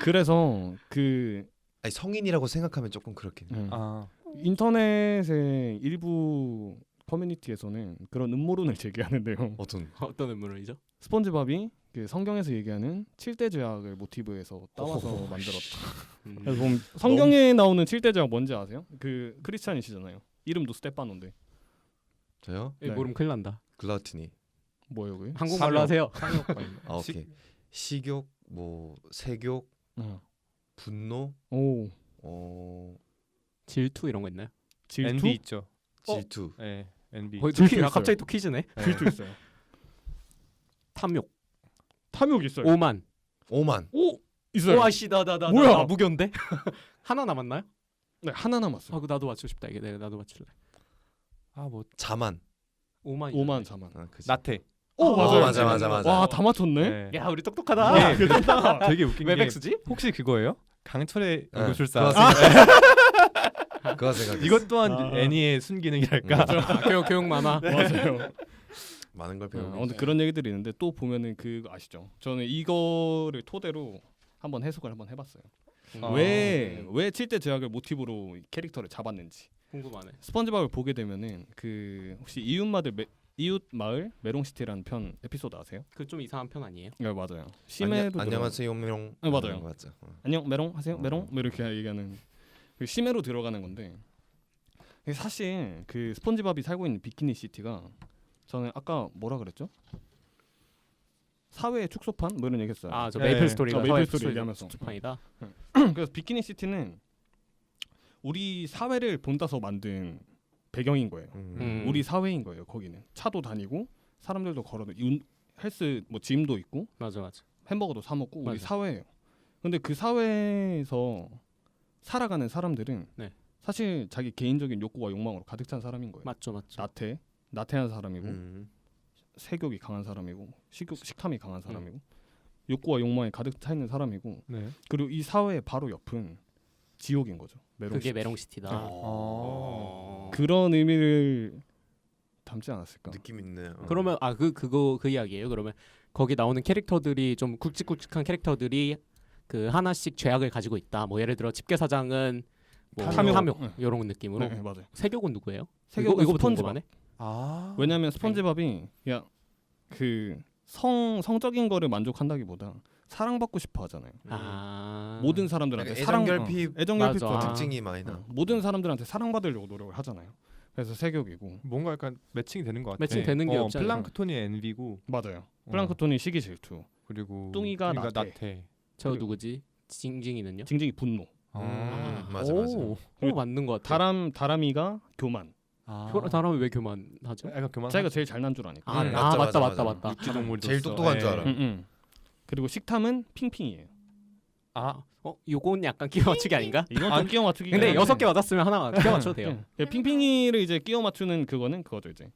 그래서 그 아니, 성인이라고 생각하면 조금 그렇긴 해요. 아. 인터넷에 일부 커뮤니티에서는 그런 음모론을 제기하는데요. 어떤 음모론이죠? 스폰지밥이 그 성경에서 얘기하는 7대 죄악을 모티브에서 따와서 만들었다. 그래서 보면 성경에 나오는 7대 죄악 뭔지 아세요? 그 크리스찬이시잖아요. 이름도 스테파노인데. 저요? 네. 모르면 큰일 난다. 글라티니. 뭐예요 그게? 한국말로 하세요. 아 오케이. 식욕, 뭐 색욕, 분노, 질투 이런 거 있나요? 질투? NB 있죠. 질투. 네, NB. 질투 있어요. 갑자기 또 퀴즈네. 질투 있어요. 탐욕. 탐욕 있어요. 오만. 오 있어요. 와씨 나나 뭐야? 무견데? 하나 남았나요? 네 하나 남았어요. 아, 나도 맞추고 싶다. 이게 내가 나도 맞출래. 뭐 자만. 오만 자만. 그치. 나태. 오 맞아요. 맞아. 와 다 맞췄네. 네. 야 우리 똑똑하다. 이게 되게 웃긴 게 웹엑스지? 혹시 그거예요? 강철의 네, 연구술사. 그거 생각. 이것 또한 애니의 순기능이랄까. 교육 많아. 맞아요. 많은 걸 배우고. 근데 그런 얘기들이 있는데 또 보면은 그 아시죠? 저는 이거를 토대로 한번 해석을 한번 해봤어요. 왜 7대 죄악을 모티브로 캐릭터를 잡았는지. 궁금하네. 스펀지밥을 보게 되면은 그 혹시 이웃 마을 메롱시티라는 편 에피소드 아세요? 그 좀 이상한 편 아니에요? 네 맞아요. 심해로 안녕하세요 메롱. 네, 맞아요. 맞죠. 안녕 메롱 하세요 메롱 뭐 이렇게 얘기하는 그 심해로 들어가는 건데 사실 그 스폰지밥이 살고 있는 비키니 시티가 저는 아까 뭐라 그랬죠? 사회의 축소판 뭐 이런 얘기했어요. 아 저 네. 메이플 스토리가 메이플 스토리 얘기하면서 축소판이다. 그래서 비키니 시티는 우리 사회를 본따서 만든 배경인 거예요. 우리 사회인 거예요. 거기는 차도 다니고 사람들도 걸어도 헬스 뭐 짐도 있고 맞아. 햄버거도 사 먹고 우리 맞아. 사회예요. 근데 그 사회에서 살아가는 사람들은 네. 사실 자기 개인적인 욕구와 욕망으로 가득 찬 사람인 거예요. 맞죠. 나태한 사람이고 색욕이 강한 사람이고 식탐이 강한 사람이고 욕구와 욕망이 가득 차 있는 사람이고 네. 그리고 이 사회의 바로 옆은 지옥인 거죠. 그게 메롱시티다. 그런 의미를 담지 않았을까? 느낌 있네요. 그러면 그 이야기예요. 그러면 거기 나오는 캐릭터들이 좀 굵직굵직한 캐릭터들이 그 하나씩 죄악을 가지고 있다. 뭐 예를 들어 집게사장은 뭐 탐욕 이런 느낌으로. 네, 맞아요. 색욕은 누구예요? 색욕은 이거부터 스펀지밥. 궁금하네. 왜냐하면 스펀지밥이 그냥 그 성적인 거를 만족한다기보다 사랑받고 싶어 하잖아요. 모든 사람들한테 애정결핍 애정결핍 맞아. 특징이 많이 나. 모든 사람들한테 사랑받으려고 노력을 하잖아요. 그래서 색욕이고 뭔가 약간 매칭이 되는 것 같아. 매칭 되는 게 없지 않아요? 플랑크톤이 NB고 맞아요. 플랑크톤이 시기 질투, 그리고 뚱이가 나태. 나태. 저 누구지? 징징이는요? 징징이 분노, 맞아. 오, 맞는 것 같아. 다람이가 교만. 다람이 왜 교만하죠? 약간 교만. 자기가 제일 잘난 줄 아니까. 맞다. 육지동물도 제일 똑똑한 줄 알아. 그리고 식탐은 핑핑이에요. 요건 약간 끼워 맞추기 아닌가? 이건 좀 끼워 맞추기. 근데 6개 맞았으면 하나 끼워 맞춰도 돼요. 핑핑이를 이제 끼워 맞추는 그거는 그거죠 이제.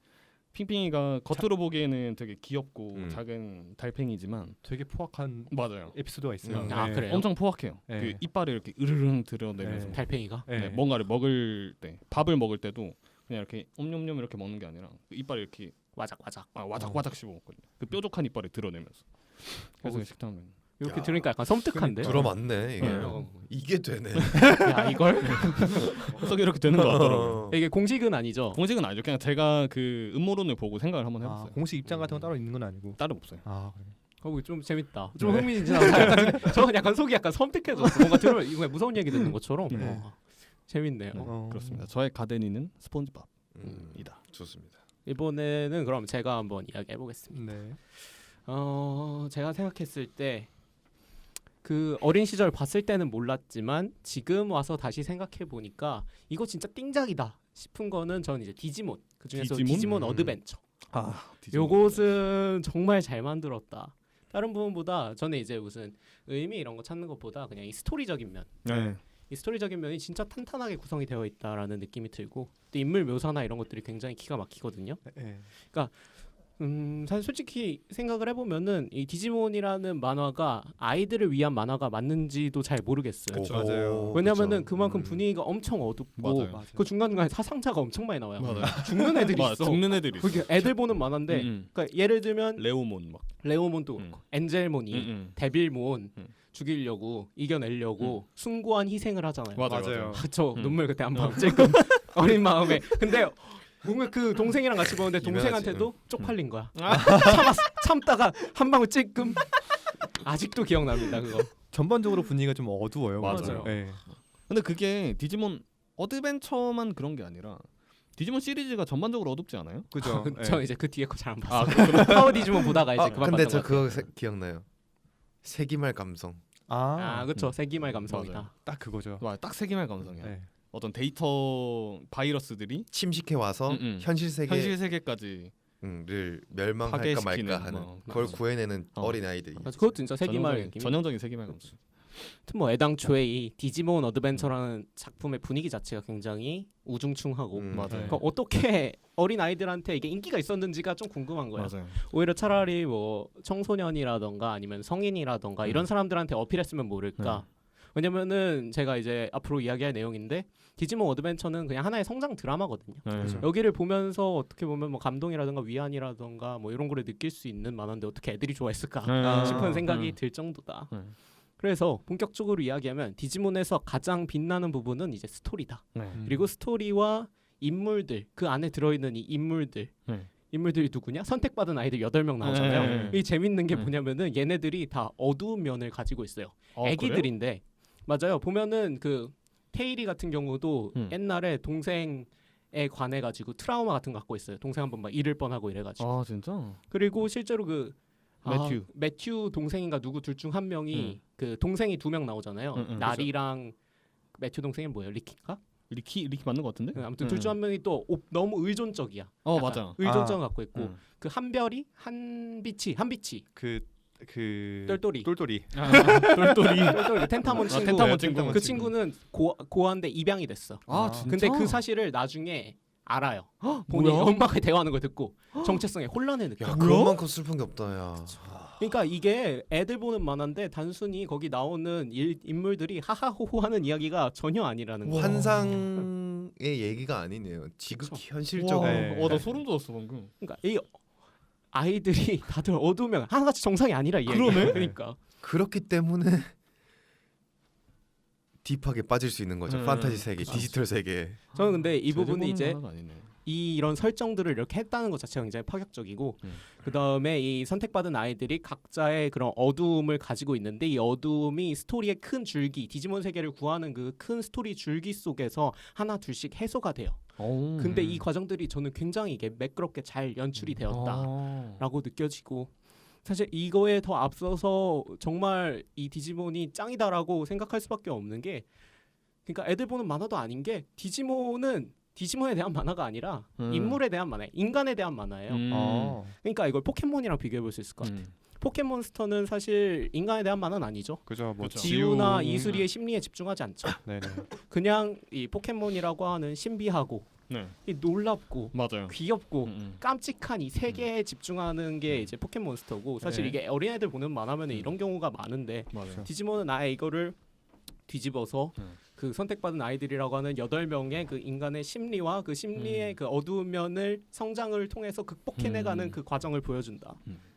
핑핑이가 겉으로 보기에는 되게 귀엽고 작은 달팽이지만 되게 포악한 맞아요. 에피소드가 있어요. 그래요? 엄청 포악해요. 네. 그 이빨을 이렇게 으르릉 드러내면서 달팽이가? 네. 뭔가를 먹을 때 밥을 먹을 때도 그냥 이렇게 옴뇸뇸 이렇게 먹는 게 아니라 그 이빨을 이렇게 와작와작 씹어 먹거든요. 그 뾰족한 이빨을 드러내면서. 그래서 식탐은 이렇게 들으니까 약간 섬뜩한데? 들어맞네 이게. 이게 되네. 야 이걸? 그래서 이렇게 되는 것 같더라고요. 이게 공식은 아니죠? 공식은 아니죠. 그냥 제가 그 음모론을 보고 생각을 한번 해봤어요. 공식 입장 같은 건 따로 있는 건 아니고. 따로 없어요. 그래. 좀 재밌다. 좀 흥미진진하다. 저는 약간 속이 약간 섬뜩해졌어. 뭔가 들으면 이거 무서운 얘기 듣는 것처럼. 재밌네요. 그렇습니다. 저의 가데니는 스폰지밥이다. 좋습니다. 이번에는 그럼 제가 한번 이야기해 보겠습니다. 네. 제가 생각했을 때 그 어린 시절 봤을 때는 몰랐지만 지금 와서 다시 생각해 보니까 이거 진짜 띵작이다 싶은 거는 저는 이제 디지몬. 그 중에서 디지몬 어드벤처. 요것은 정말 잘 만들었다. 다른 부분보다 저는 이제 무슨 의미 이런 거 찾는 것보다 그냥 이 스토리적인 면. 이 스토리적인 면이 진짜 탄탄하게 구성이 되어 있다라는 느낌이 들고 또 인물 묘사나 이런 것들이 굉장히 기가 막히거든요. 그러니까 사실 솔직히 생각을 해보면은 이 디지몬이라는 만화가 아이들을 위한 만화가 맞는지도 잘 모르겠어요. 맞아요. 왜냐면은 그만큼 분위기가 엄청 어둡고 그 중간중간에 사상자가 엄청 많이 나와요. 죽는 애들이 있어. 죽는 애들이 있어. 그게 애들 보는 만화인데 그러니까 예를 들면 레오몬 막 레오몬도 그렇고 엔젤몬이 데빌몬 죽이려고 이겨내려고 숭고한 희생을 하잖아요. 맞아요. 저 눈물 그때 한 방 찔끔 어린 마음에 근데 뭔가 그 동생이랑 같이 보는데 유명하지, 동생한테도 응. 쪽팔린 거야. 참다가 한 방울 찔끔. 아직도 기억납니다 그거. 전반적으로 분위기가 좀 어두워요. 맞아요. 네. 근데 그게 디지몬 어드벤처만 그런 게 아니라 디지몬 시리즈가 전반적으로 어둡지 않아요? 그죠. 저 네. 이제 그 뒤에 거 잘 안 봤어요. 아, 그렇구나. 파워 디지몬 보다가 이제 그만 근데 봤던 저 것 같아요. 그거 기억나요. 세기말 감성. 아 그렇죠. 세기말 감성이다. 맞아요. 딱 그거죠. 와, 딱 세기말 감성이야. 네. 어떤 데이터 바이러스들이 침식해 와서 응. 현실 세계 현실 세계까지 를 멸망할까 파괴시키는, 말까 하는 뭐, 그걸 맞아. 구해내는 어. 어린 아이들이. 맞아, 그것도 진짜 세기말 느낌. 전형적인 세기말 감성. 하여튼 뭐 애당초에 이 디지몬 어드벤처라는 작품의 분위기 자체가 굉장히 우중충하고 맞아요. 그러니까 어떻게 어린 아이들한테 이게 인기가 있었는지가 좀 궁금한 거야. 맞아요. 오히려 차라리 뭐 청소년이라던가 아니면 성인이라던가 이런 사람들한테 어필했으면 모를까. 왜냐면은 제가 이제 앞으로 이야기할 내용인데 디지몬 어드벤처는 그냥 하나의 성장 드라마거든요. 그렇죠. 여기를 보면서 어떻게 보면 뭐 감동이라던가 위안이라던가 뭐 이런 거를 느낄 수 있는 만화인데 어떻게 애들이 좋아했을까 싶은 생각이 들 정도다. 그래서 본격적으로 이야기하면 디지몬에서 가장 빛나는 부분은 이제 스토리다. 그리고 스토리와 인물들, 그 안에 들어있는 이 인물들. 인물들이 누구냐? 선택받은 아이들 8명 나오잖아요. 이 재밌는 게 뭐냐면은 얘네들이 다 어두운 면을 가지고 있어요. 애기들인데 맞아요. 보면은 그 테일이 같은 경우도 옛날에 동생에 관해 가지고 트라우마 같은 거 갖고 있어요. 동생 한번 막 잃을 뻔하고 이래가지고. 아 진짜? 그리고 실제로 그 매튜. 동생인가 누구 둘 중 한 명이 그 동생이 2명 나오잖아요. 나리랑 매튜 동생이 뭐예요? 리키인가? 리키 맞는 것 같은데? 아무튼 둘 중 한 명이 또 너무 의존적이야. 맞아. 의존적 갖고 있고 그 한별이 한비치 그 똘똘이 똘똘이. 똘똘이 텐타몬 친구. 텐타몬 친구. 그 친구는 고아인데 입양이 됐어. 아 진짜? 근데 그 사실을 나중에 알아요. 본인이 뭐야? 엄마가 대화하는 걸 듣고 정체성에 혼란을 느껴. 야 그만큼 슬픈 게 없다 야. 그러니까 이게 애들 보는 만화인데 단순히 거기 나오는 인물들이 하하호호하는 이야기가 전혀 아니라는 거. 환상의 얘기가 아니네요. 지극히 현실적으로. 네. 나 소름 돋았어 방금. 그러니까 이 아이들이 다들 어두우면 하나같이 정상이 아니라 이 얘기야. 그러네? 그러니까 그렇기 때문에 딥하게 빠질 수 있는 거죠. 판타지 세계, 디지털 세계. 저는 근데 이 부분이 이제 만화가 아니네. 이런 설정들을 이렇게 했다는 것 자체가 굉장히 파격적이고 그 다음에 이 선택받은 아이들이 각자의 그런 어두움을 가지고 있는데 이 어두움이 스토리의 큰 줄기 디지몬 세계를 구하는 그 큰 스토리 줄기 속에서 하나 둘씩 해소가 돼요. 근데 이 과정들이 저는 굉장히 이게 매끄럽게 잘 연출이 되었다라고 느껴지고 사실 이거에 더 앞서서 정말 이 디지몬이 짱이다라고 생각할 수밖에 없는 게 그러니까 애들 보는 만화도 아닌 게 디지몬에 대한 만화가 아니라 인물에 대한 만화예요. 인간에 대한 만화예요. 그러니까 이걸 포켓몬이랑 비교해 볼 수 있을 것 같아요. 포켓몬스터는 사실 인간에 대한 만화는 아니죠. 그죠. 뭐 그쵸. 지우나 이수리의 심리에 집중하지 않죠. 네네. 그냥 이 포켓몬이라고 하는 신비하고 네. 이 놀랍고 맞아요. 귀엽고 깜찍한 이 세계에 집중하는 게 이제 포켓몬스터고 사실 네. 이게 어린애들 보는 만화면 이런 경우가 많은데 맞아요. 디지몬은 아예 이거를 뒤집어서 그 선택받은 아이들이라고 하는 8명의 그 인간의 심리와 그 심리의 그 어두운 면을 성장을 통해서 극복해내가는 그 과정을 보여준다.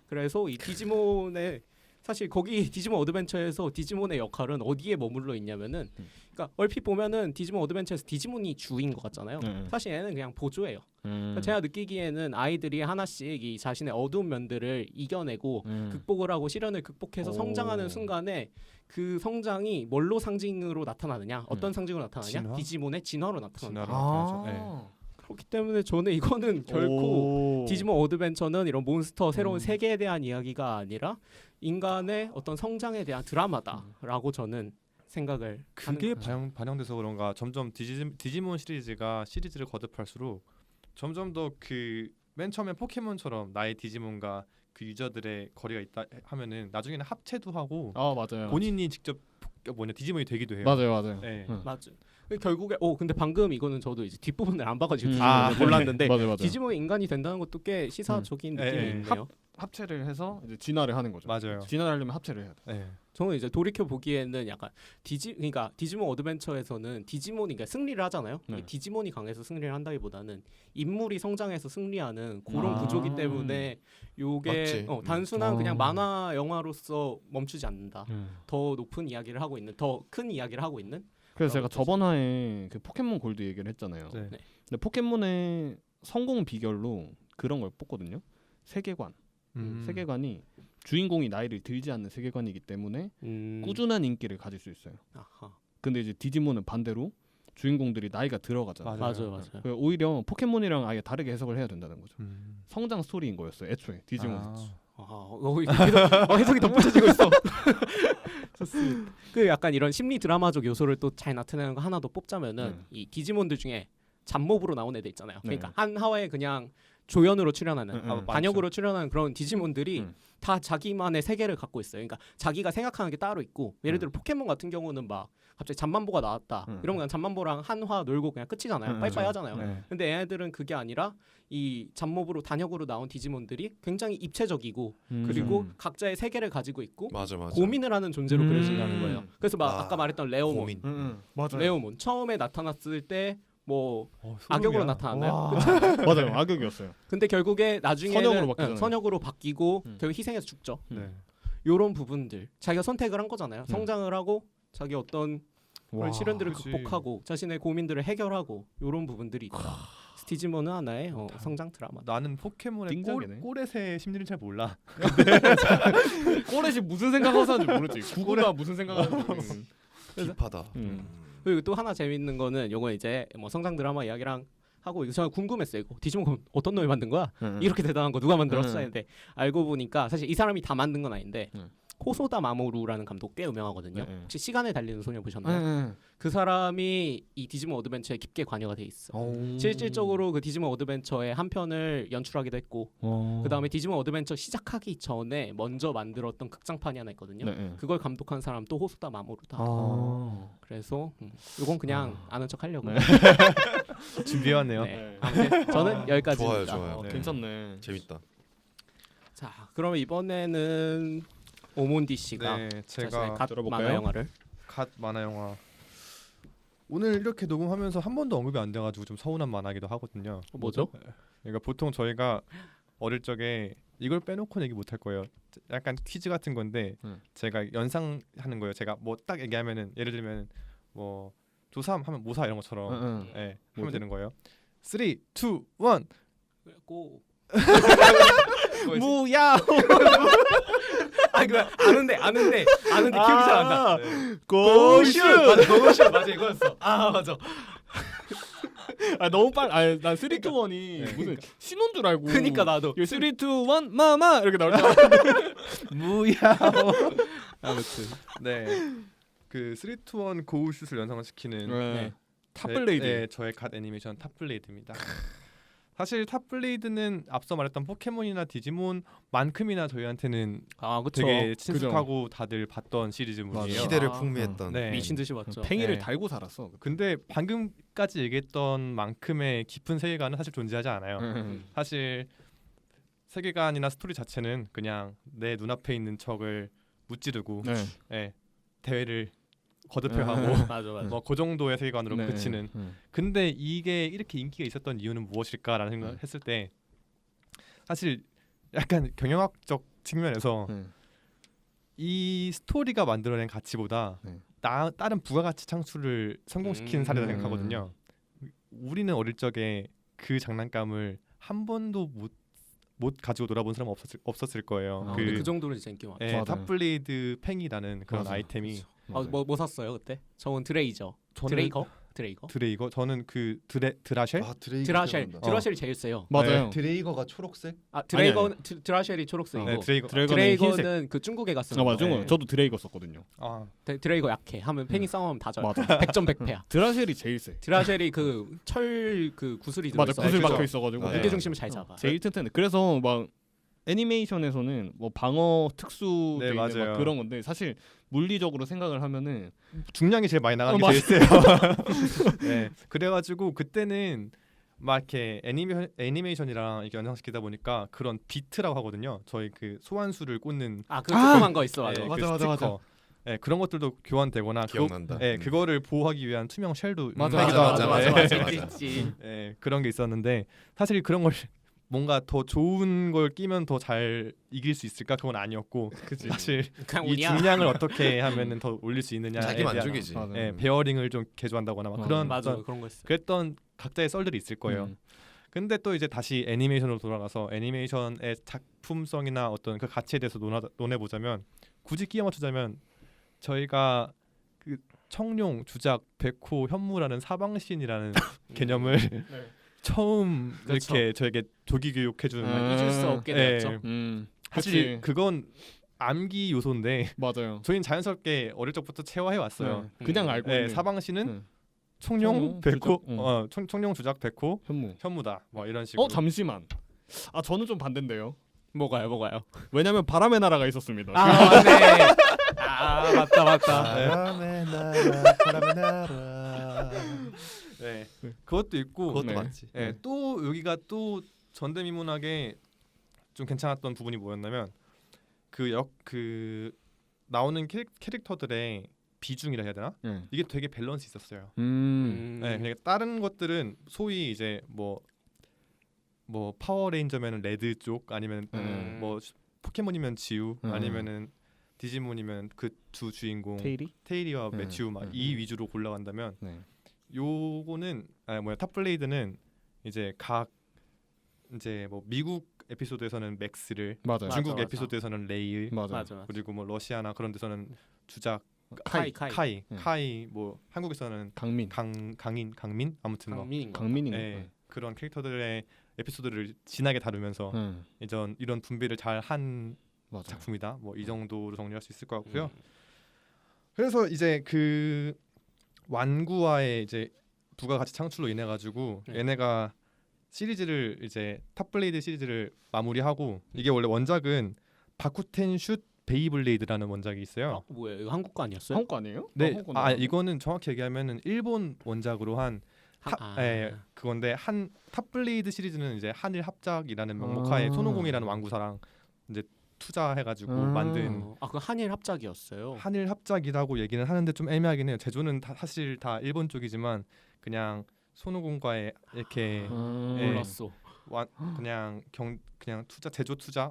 그래서 이 디지몬의 사실 거기 디지몬 어드벤처에서 디지몬의 역할은 어디에 머물러 있냐면은 그러니까 얼핏 보면은 디지몬 어드벤처에서 디지몬이 주인 것 같잖아요. 사실 얘는 그냥 보조예요. 그러니까 제가 느끼기에는 아이들이 하나씩 이 자신의 어두운 면들을 이겨내고 극복을 하고 시련을 극복해서 성장하는 순간에 그 성장이 뭘로 상징으로 나타나느냐 어떤 상징으로 나타나냐 진화? 디지몬의 진화로 나타난다. 진화로 나타나죠. 네. 그렇기 때문에 저는 이거는 결코 디지몬 어드벤처는 이런 몬스터 새로운 세계에 대한 이야기가 아니라 인간의 어떤 성장에 대한 드라마다라고 저는 생각을 그게 하는 반영돼서 그런가 점점 디지몬 시리즈를 거듭할수록 점점 더 그 맨 처음에 포켓몬처럼 나의 디지몬과 그 유저들의 거리가 있다 하면은 나중에는 합체도 하고 맞아요. 본인이 직접 디지몬이 되기도 해요. 맞아요. 네. 맞죠. 결국에 근데 방금 이거는 저도 이제 뒷부분을 안 봐가지고 아, 디지몬을 몰랐는데 맞아요. 디지몬이 인간이 된다는 것도 꽤 시사적인 느낌이 있네요. 합체를 해서 이제 진화를 하는 거죠. 맞아요. 진화를 하려면 합체를 해야 돼. 네. 저는 이제 돌이켜 보기에는 약간 그러니까 디지몬 어드벤처에서는 디지몬이 그러니까 승리를 하잖아요. 네. 디지몬이 강해서 승리를 한다기보다는 인물이 성장해서 승리하는 그런 구조기 때문에 요게 맞지. 단순한 그냥 만화 영화로서 멈추지 않는다. 더 높은 이야기를 하고 있는 더 큰 이야기를 하고 있는. 그래서 제가 저번 화에 그 포켓몬 골드 얘기를 했잖아요. 네. 네. 근데 포켓몬의 성공 비결로 그런 걸 뽑거든요. 세계관. 세계관이 주인공이 나이를 들지 않는 세계관이기 때문에 꾸준한 인기를 가질 수 있어요. 아하. 근데 이제 디지몬은 반대로 주인공들이 나이가 들어가잖아요. 맞아요. 그 오히려 포켓몬이랑 아예 다르게 해석을 해야 된다는 거죠. 음. 성장 스토리인 거였어요. 애초에 디지몬. 해석이 덧붙여지고 있어. 좋습니다. 그 약간 이런 심리 드라마적 요소를 또 잘 나타내는 거 하나 더 뽑자면은 이 디지몬들 중에 잡몹으로 나온 애들 있잖아요. 그러니까 한 화에 그냥 조연으로 출연하는 단역으로 출연하는 그런 디지몬들이 다 자기만의 세계를 갖고 있어요. 그러니까 자기가 생각하는 게 따로 있고 예를 들어 포켓몬 같은 경우는 막 갑자기 잠만보가 나왔다. 이러면 그냥 잠만보랑 한 화 놀고 그냥 끝이잖아요. 빠이빠이 하잖아요. 네. 근데 얘네들은 그게 아니라 이 잡몹으로 단역으로 나온 디지몬들이 굉장히 입체적이고 그리고 각자의 세계를 가지고 있고 맞아. 고민을 하는 존재로 그려진다는 거예요. 그래서 막 아까 말했던 레오몬, 고민. 맞아요. 레오몬 처음에 나타났을 때 뭐 소름이야. 악역으로 나타났나요? 와. 맞아요. 악역이었어요. 근데 결국에 나중에는 선역으로 바뀌잖아요. 선역으로 바뀌고 결국 희생해서 죽죠. 네. 요런 부분들 자기가 선택을 한 거잖아요. 성장을 하고 자기 어떤 그런 시련들을 그치. 극복하고 자신의 고민들을 해결하고 요런 부분들이 있다. 디지몬은 하나의 성장 드라마. 나는 포켓몬의 띵작이네. 꼬렛의 심리를 잘 몰라. 꼬렛이 무슨 생각하고 사는지 모르지. 구구가 무슨 생각하는지 모르는. 딥하다. 그리고 또 하나 재밌는 거는 요거 이제 뭐 성장 드라마 이야기랑 하고 이거 제가 궁금했어요. 이거 디지몬 어떤 놈이 만든 거야? 이렇게 대단한 거 누가 만들었어? 했는데 알고 보니까 사실 이 사람이 다 만든 건 아닌데 호소다 마모루라는 감독 꽤 유명하거든요. 혹시 시간을 달리는 소녀 보셨나요? 그 사람이 이 디지몬 어드벤처에 깊게 관여가 돼 있어. 실질적으로 그 디지몬 어드벤처의 한 편을 연출하기도 했고 그 다음에 디지몬 어드벤처 시작하기 전에 먼저 만들었던 극장판이 하나 있거든요. 그걸 감독한 사람 또 호소다 마모루다. 그래서 이건 그냥 아는 척 하려고. 준비해왔네요. 네. 아무튼 저는 여기까지입니다. 좋아요. 괜찮네. 재밌다. 자, 그러면 이번에는 오몬디 씨가 네, 자신의 제가 갓 들어볼까요? 만화 영화를 갓 만화 영화. 오늘 이렇게 녹음하면서 한 번도 언급이 안 돼가지고 좀 서운한 만화기도 하거든요. 뭐죠? 그러니까 보통 저희가 어릴 적에 이걸 빼놓고 얘기 못 할 거예요. 약간 퀴즈 같은 건데 제가 연상하는 거예요. 제가 뭐 딱 얘기하면은 예를 들면 뭐 조삼 하면 모사 이런 것처럼 예, 하면 뭐지? 되는 거예요. 3, 2, 1. 고 무야. 아 이거 아는데 기억이 잘 안 나. 고슛. 맞아 고슛 맞아 이거였어. 아 맞아. 아 너무 빨리. 난 3, 2, 1이 무슨 신호인 줄 알고. 그니까 나도 3, 2, 1 마마 이렇게 나올 줄 무야. 아무튼 네. 그 3, 2, 1 고우슛을 연상을 시키는 네. 탑블레이드. 네, 저의 갓 애니메이션 탑블레이드입니다. 사실 탑블레이드는 앞서 말했던 포켓몬이나 디지몬만큼이나 저희한테는 아 그쵸. 되게 친숙하고 다들 봤던 시리즈물이에요. 시대를 풍미했던. 네. 미친 듯이 봤죠. 팽이를 네. 달고 살았어. 근데 방금까지 얘기했던 만큼의 깊은 세계관은 사실 존재하지 않아요. 사실 세계관이나 스토리 자체는 그냥 내 눈앞에 있는 척을 무찌르고 예, 대회를 거듭해가고 맞아. 뭐 그 정도의 세계관으로 네. 그치는. 근데 이게 이렇게 인기가 있었던 이유는 무엇일까라는 생각을 했을 때 사실 약간 경영학적 측면에서 이 스토리가 만들어낸 가치보다 다른 부가가치 창출을 성공시키는 사례라 생각하거든요. 우리는 어릴 적에 그 장난감을 한 번도 못 가지고 놀아본 사람은 없었을 거예요. 아, 근데 그 정도로 진짜 인기 많죠. 예, 맞아요. 탑블레이드 팽이라는 그런 맞아요. 아이템이 뭐 샀어요 그때? 저는 드레이저. 드레이거? 드레이거. 저는 그 드라쉘. 아 드레이거. 드라쉘. 기억난다. 드라쉘이 제일 세요. 맞아요. 드레이거가 초록색? 아 드레이거 드라쉘이 초록색이고 네, 드레이거. 드레이거는 그 중국에 갔어요. 맞아. 네. 저도 드레이거 썼거든요. 아, 드레이거 약해. 하면 팽이 싸우면 다 져요. 맞아. 100점 100패야. 드라쉘이 제일 세. 드라쉘이 그 철 그 구슬이 맞아. 들어있어. 구슬 그죠. 박혀 있어가지고. 네. 무게 중심을 잘 잡아. 제일 튼튼해. 그래서 막 애니메이션에서는 뭐 방어 특수 네, 맞아요. 그런 건데 사실 물리적으로 생각을 하면은 중량이 제일 많이 나가는 게 맞아. 제일 세요. 네, 그래가지고 그때는 막 이렇게 애니메이션이랑 이렇게 연상시키다 보니까 그런 비트라고 하거든요. 저희 그 소환수를 꽂는 그 조그만 거 있어. 네, 맞아. 그 스티커. 네, 그런 것들도 교환되거나 기억난다. 그거를 보호하기 위한 투명 쉘도 맞아, 하기도 맞아, 하고. 맞아, 네. 맞아, 맞아. 있지. 네, 그런 게 있었는데 사실 그런 걸 뭔가 더 좋은 걸 끼면 더 잘 이길 수 있을까? 그건 아니었고 사실 그냥 이 운이야. 중량을 어떻게 하면은 더 올릴 수 있느냐에 자기 대한 만족이지. 베어링을 좀 개조한다거나 막 그런 맞아. 어떤 그런 거 있어. 그랬던 각자의 썰들이 있을 거예요. 근데 또 이제 다시 애니메이션으로 돌아가서 애니메이션의 작품성이나 어떤 그 가치에 대해서 논해 보자면 굳이 끼워 맞추자면 저희가 그 청룡, 주작, 백호, 현무라는 사방신이라는 개념을 처음 그렇죠. 이렇게 저에게 조기 교육해준 잊을 수 없게 네. 되었죠. 사실 그치. 그건 암기 요소인데 맞아요. 저희는 자연스럽게 어릴 적부터 체화해 왔어요. 네. 그냥 알고 네, 있는 사방신은 네. 청룡, 청룡, 백호, 주작, 청룡, 주작, 백호, 현무. 현무다. 뭐 이런 식으로. 잠시만. 저는 좀 반대인데요. 뭐가요? 왜냐면 바람의 나라가 있었습니다. 맞네. 맞다. 바람의 나라 바람의 나라. 네. 그것도 있고 그것도 네. 맞지. 네. 또 여기가 또 전대미문학에 좀 괜찮았던 부분이 뭐였냐면 그 나오는 캐릭터들의 비중이라 해야 되나? 네. 이게 되게 밸런스 있었어요. 네, 그러니까 다른 것들은 소위 이제 뭐 파워레인저면은 레드 쪽 아니면 뭐 포켓몬이면 지우 아니면은 디지몬이면 그 두 주인공 테일이와 매튜 막 이 위주로 골라간다면 네. 요거는 탑블레이드는 이제 각 이제 뭐 미국 에피소드에서는 맥스를 맞아요. 중국 맞아. 에피소드에서는 레이 맞아. 그리고 뭐 러시아나 그런 데서는 주작 카이. 카이 뭐 한국에서는 강민. 강민 아무튼 뭐 강민인 거. 네, 그런 캐릭터들의 에피소드를 진하게 다루면서 이런 분배를 잘 한 맞아. 작품이다. 뭐 이 정도로 정리할 수 있을 것 같고요. 그래서 이제 그 완구와의 이제 부가가치 창출로 인해 가지고 얘네가 시리즈를 이제 탑블레이드 시리즈를 마무리하고 이게 원래 원작은 바쿠텐 슛 베이블레이드라는 원작이 있어요. 뭐예요? 이거 한국 거 아니었어요? 한국 거 아니에요? 네, 한국 거 나왔는데? 이거는 정확히 얘기하면은 일본 원작으로 한 그건데 한 탑블레이드 시리즈는 이제 한일 합작이라는 명목하에 손오공이라는 완구사랑 이제 투자해가지고 만든 그 한일 합작이었어요. 한일 합작이라고 얘기는 하는데 좀 애매하긴 해요. 제조는 사실 다 일본 쪽이지만 그냥 손오공과의 이렇게 몰랐어. 그냥 투자 제조 투자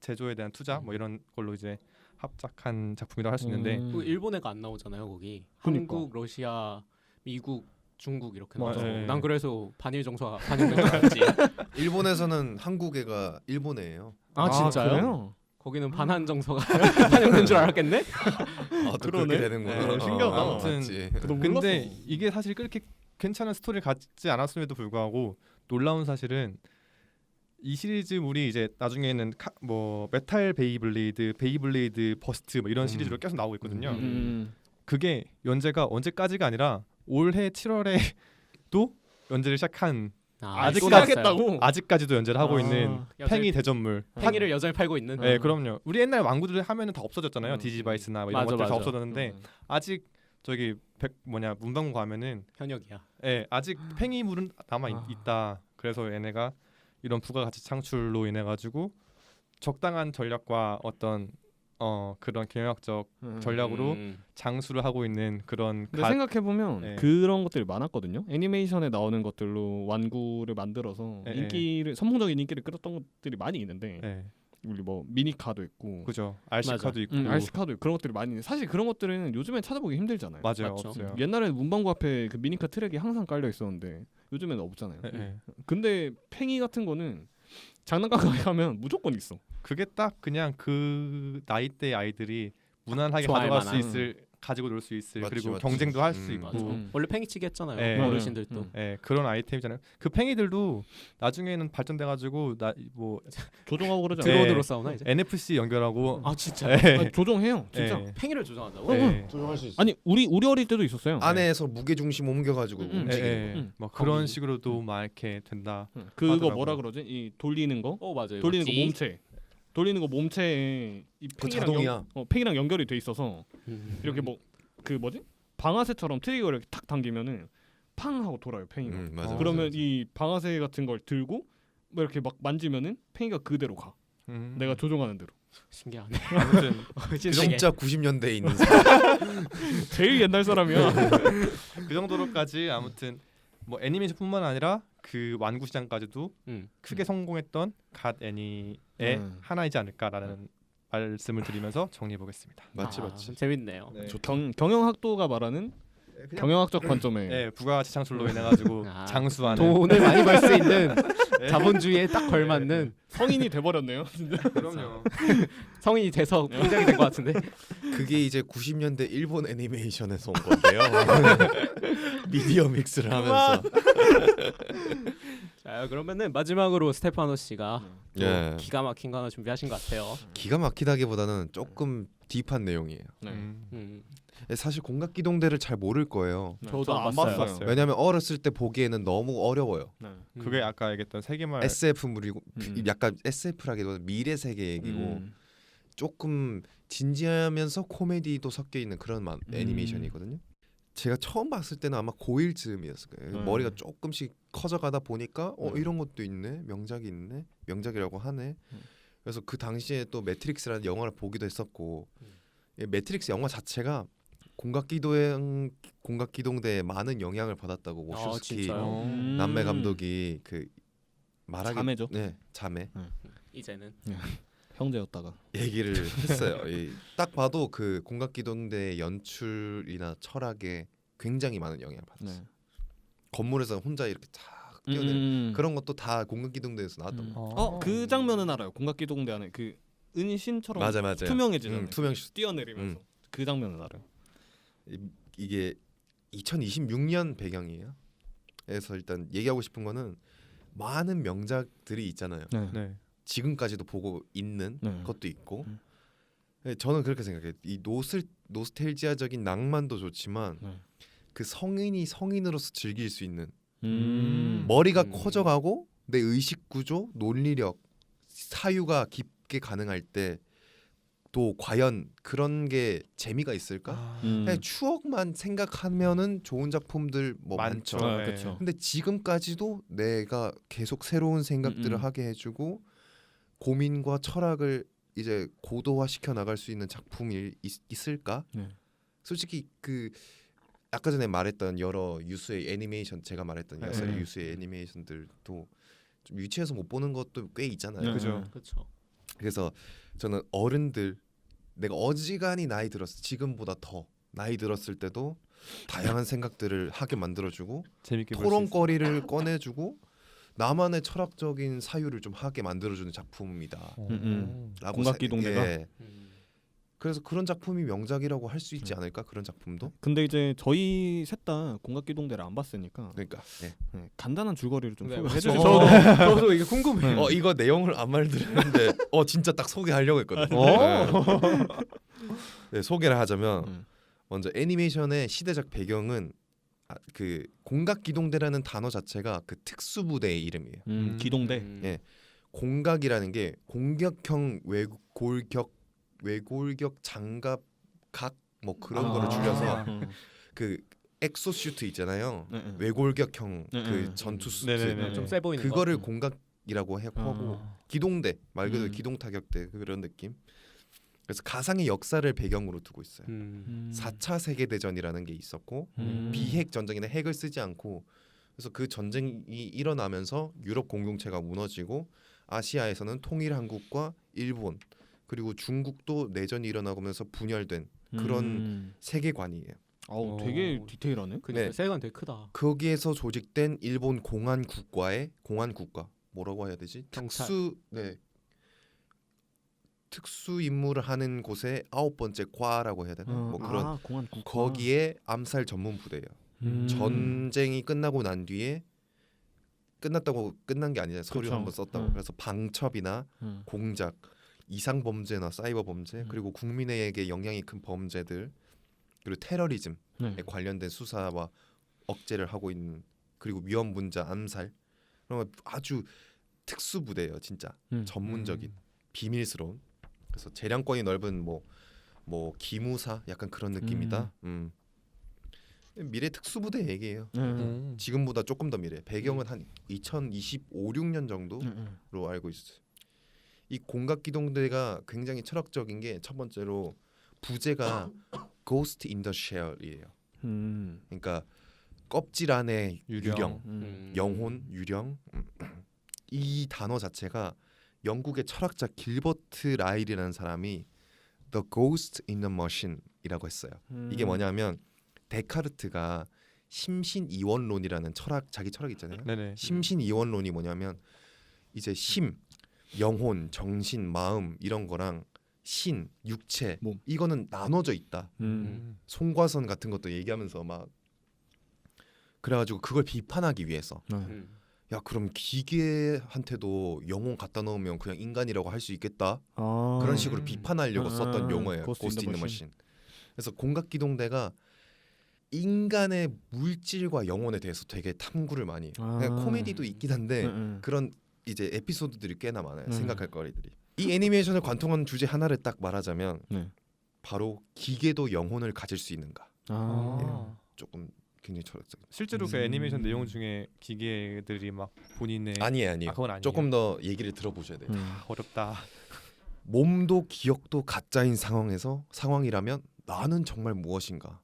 제조에 대한 투자 뭐 이런 걸로 이제 합작한 작품이라고 할 수 있는데 그 일본 애가 안 나오잖아요 거기. 그러니까. 한국, 러시아, 미국, 중국 이렇게 뭐, 나와서 네. 난 그래서 반일 정서가 반영된 줄 알았지. 일본에서는 한국애가 일본애예요. 진짜요? 그래요? 거기는 반한 정서가 반영된 줄 알았겠네. 또 그러네. 그렇게 되는구나. 네, 신기하다. 아무튼 맞지. 근데 이게 사실 그렇게 괜찮은 스토리를 갖지 않았음에도 불구하고 놀라운 사실은 이 시리즈물이 이제 나중에는 뭐 메탈 베이블레이드 버스트 뭐 이런 시리즈로 계속 나오고 있거든요. 그게 연재가 언제까지가 아니라 올해 7월에도 연재를 시작한 아직까지도 연재를 하고 있는 팽이 대전물. 팽이를 여전히 팔고 있는. 네, 그럼요. 우리 옛날 왕구들 하면은 다 없어졌잖아요. 디지바이스나 뭐 이런 것들 다 없어졌는데 아직 저기 문방구 가면은 현역이야. 네, 아직 팽이물은 남아 있다. 그래서 얘네가 이런 부가가치 창출로 인해 가지고 적당한 전략과 어떤 그런 경영학적 전략으로 장수를 하고 있는 그런 근데 생각해 보면 네. 그런 것들이 많았거든요. 애니메이션에 나오는 것들로 완구를 만들어서 선풍적인 인기를 끌었던 것들이 많이 있는데 네. 우리 뭐 미니카도 있고 그죠. RC카도 있고 RC카도 있고 그런 것들이 많이 있는데 사실 그런 것들은 요즘엔 찾아보기 힘들잖아요. 맞아요. 맞죠. 없어요. 옛날에는 문방구 앞에 그 미니카 트랙이 항상 깔려 있었는데 요즘에는 없잖아요. 네. 근데 팽이 같은 거는 장난감 가면 무조건 있어. 그게 딱 그냥 그 나이대 아이들이 무난하게 좋아할 가져갈 수 만한. 있을 가지고 놀 수 있을 맞지, 그리고 맞지. 경쟁도 할 수 있고 맞아. 원래 팽이치기 했잖아요. 네. 어르신들도. 그런 아이템이잖아요. 그 팽이들도 나중에는 발전돼가지고 뭐 조종하고 그러잖아요. 드론으로 싸우나 이제? NFC 연결하고 진짜. 네. 조종해요. 진짜. 네. 팽이를 조정한다고? 네. 조종할 수 있어. 아니 우리 어릴 때도 있었어요. 안에서 무게 중심 옮겨가지고 움직이는 거. 뭐 그런 식으로도 막 이렇게 된다. 그거 하더라고요. 뭐라 그러지? 이 돌리는 거? 맞아요. 돌리는 거 맞지? 몸체. 돌리는 거 몸체에 이 그 팽이랑 자동이야. 팽이랑 연결이 돼 있어서 이렇게 뭐 그 뭐지? 방아쇠처럼 트리거를 이렇게 탁 당기면은 팡 하고 돌아요 팽이가. 맞아. 그러면 이 방아쇠 같은 걸 들고 뭐 이렇게 막 만지면은 팽이가 그대로 가. 내가 조종하는 대로. 신기하네. 아무튼 진짜 90년대에 있는 사람. 제일 옛날 사람이야. 그 정도로까지 아무튼 뭐 애니메이션뿐만 아니라 그 완구 시장까지도 크게 성공했던 갓 애니의 하나이지 않을까라는 말씀을 드리면서 정리해 보겠습니다. 맞지. 재밌네요. 네. 경영학도가 말하는 경영학적 관점에 네, 부가가치 창출로 인해 가지고 아, 장수하는 돈을 많이 벌 수 있는 자본주의에 딱 걸맞는 성인이 돼버렸네요. 진짜. 그럼요. 성인이 돼서 공작이 된 것 같은데. 그게 이제 90년대 일본 애니메이션에서 온 건데요. 미디어 믹스를 하면서. 자 그러면은 마지막으로 스테파노 씨가 또 예. 기가 막힌 거 하나 준비하신 것 같아요. 기가 막히다기보다는 조금 딥한 내용이에요. 네. 사실 공각기동대를 잘 모를 거예요. 네, 저도 저 안 봤어요. 봤어요. 왜냐하면 어렸을 때 보기에는 너무 어려워요. 네. 그게 아까 얘기했던 세계말 SF물이고 음. 약간 SF라기보다 미래 세계 얘기고 음. 조금 진지하면서 코미디도 섞여 있는 그런 애니메이션이거든요. 제가 처음 봤을 때는 아마 고1쯤이었을 거예요. 머리가 조금씩 커져가다 보니까 이런 것도 있네, 명작이 있네, 명작이라고 하네. 그래서 그 당시에 또 매트릭스라는 영화를 보기도 했었고, 매트릭스 영화 자체가 공각기동대에 많은 영향을 받았다고 오슈스키 진짜요? 남매 감독이 그 말하기 자매죠. 네, 자매 이제는 형제였다가. 얘기를 했어요. 딱 봐도 그 공각기동대의 연출이나 철학에 굉장히 많은 영향을 받았어요. 네. 건물에서 혼자 이렇게 탁 뛰어내리는 그런 것도 다 공각기동대에서 나왔던 거. 그 장면은 알아요. 공각기동대 안에 그 은신처럼 맞아요. 투명해지잖아요. 투명시. 뛰어내리면서 그 장면은 알아요. 이게 2026년 배경이에요. 그래서 일단 얘기하고 싶은 거는 많은 명작들이 있잖아요. 네. 지금까지도 보고 있는 네. 것도 있고. 저는 그렇게 생각해요. 이 노스텔지아적인 낭만도 좋지만 네. 그 성인이 성인으로서 즐길 수 있는 음. 머리가 커져가고 내 의식 구조, 논리력, 사유가 깊게 가능할 때 또 과연 그런 게 재미가 있을까? 그냥 추억만 생각하면은 좋은 작품들 뭐 많죠. 아, 네. 그렇죠. 근데 지금까지도 내가 계속 새로운 생각들을 하게 해주고 고민과 철학을 이제 고도화 시켜 나갈 수 있는 작품이 있을까? 네. 솔직히 그 아까 전에 말했던 여러 유수의 애니메이션 제가 말했던 네. 여러 유수의 애니메이션들도 좀 유치해서 못 보는 것도 꽤 있잖아요. 네. 그죠. 그렇죠. 그래서 저는 어른들 내가 어지간히 나이 들었을 지금보다 더 나이 들었을 때도 다양한 생각들을 하게 만들어주고 재밌게 볼 수 있어요. 토론거리를 꺼내주고 나만의 철학적인 사유를 좀 하게 만들어주는 작품이다. 라고 공각기동대가? 예. 그래서 그런 작품이 명작이라고 할 수 있지 않을까? 그런 작품도. 근데 이제 저희 셋 다 공각기동대를 안 봤으니까 그러니까. 예. 네, 간단한 줄거리를 좀 네, 소개해 해주세요. 주세요. 저도 이게 궁금해요. 이거 내용을 안 말드렸는데 진짜 딱 소개하려고 했거든요. 네, 소개를 하자면 먼저 애니메이션의 시대적 배경은 그 공각기동대라는 단어 자체가 그 특수부대의 이름이에요. 기동대. 예. 공각이라는 게 공격형 외골격 장갑 각 뭐 그런 거를 줄여서 그 엑소슈트 있잖아요. 외골격형 그 전투 수트 네네네. 좀 세 보이는 그거를 거. 공각이라고 하고 기동대 말 그대로 기동타격대 그런 느낌. 그래서 가상의 역사를 배경으로 두고 있어요. 4차 세계대전이라는 게 있었고 비핵 전쟁이나 핵을 쓰지 않고 그래서 그 전쟁이 일어나면서 유럽 공동체가 무너지고 아시아에서는 통일한국과 일본 그리고 중국도 내전이 일어나면서 분열된 그런 세계관이에요. 아우 되게 디테일하네. 그러니까 네. 세관 되게 크다. 거기에서 조직된 일본 공안국가 뭐라고 해야 되지? 경찰. 특수 임무를 하는 곳의 9번째 과라고 해야 되나? 뭐 그런 공안 국가. 거기에 암살 전문 부대예요. 전쟁이 끝나고 난 뒤에 끝났다고 끝난 게 아니잖아요. 서류 그렇죠. 한번 썼다고. 그래서 방첩이나 공작, 이상 범죄나 사이버 범죄 그리고 국민에게 영향이 큰 범죄들 그리고 테러리즘에 관련된 수사와 억제를 하고 있는 그리고 위험 문자 암살 그런 거 아주 특수 부대예요. 진짜 전문적인 비밀스러운 그래서 재량권이 넓은 뭐 기무사 약간 그런 느낌이다. 미래 특수부대 얘기예요. 지금보다 조금 더 미래. 배경은 한 2025, 6년 정도로 알고 있어요. 이 공각기동대가 굉장히 철학적인 게 첫 번째로 부제가 Ghost in the Shell이에요. 그러니까 껍질 안에 유령, 영혼, 유령. 이 단어 자체가 영국의 철학자 길버트 라일이라는 사람이 The Ghost in the Machine이라고 했어요. 이게 뭐냐면 데카르트가 심신이원론이라는 자기 철학 있잖아요. 네네. 심신이원론이 뭐냐면 이제 심, 영혼, 정신, 마음 이런 거랑 신, 육체 몸. 이거는 나눠져 있다. 송과선 같은 것도 얘기하면서 막 그래가지고 그걸 비판하기 위해서 음. 야 그럼 기계한테도 영혼 갖다 넣으면 그냥 인간이라고 할 수 있겠다. 아. 그런 식으로 비판하려고 썼던 용어예요. 고스트 고스트 인 인 더 더 머신. 그래서 공각기동대가 인간의 물질과 영혼에 대해서 되게 탐구를 많이 해요. 아. 그냥 코미디도 있긴 한데 응. 그런 이제 에피소드들이 꽤나 많아요. 음. 생각할 거리들이. 이 애니메이션을 관통하는 주제 하나를 딱 말하자면 네. 바로 기계도 영혼을 가질 수 있는가. 아. 조금 굉장히 철학적인. 실제로 그 애니메이션 내용 중에 기계들이 막 본인의 아니에요. 그건 아니에요. 조금 더 얘기를 들어보셔야 돼요. 어렵다. 몸도 기억도 가짜인 상황이라면 나는 정말 무엇인가.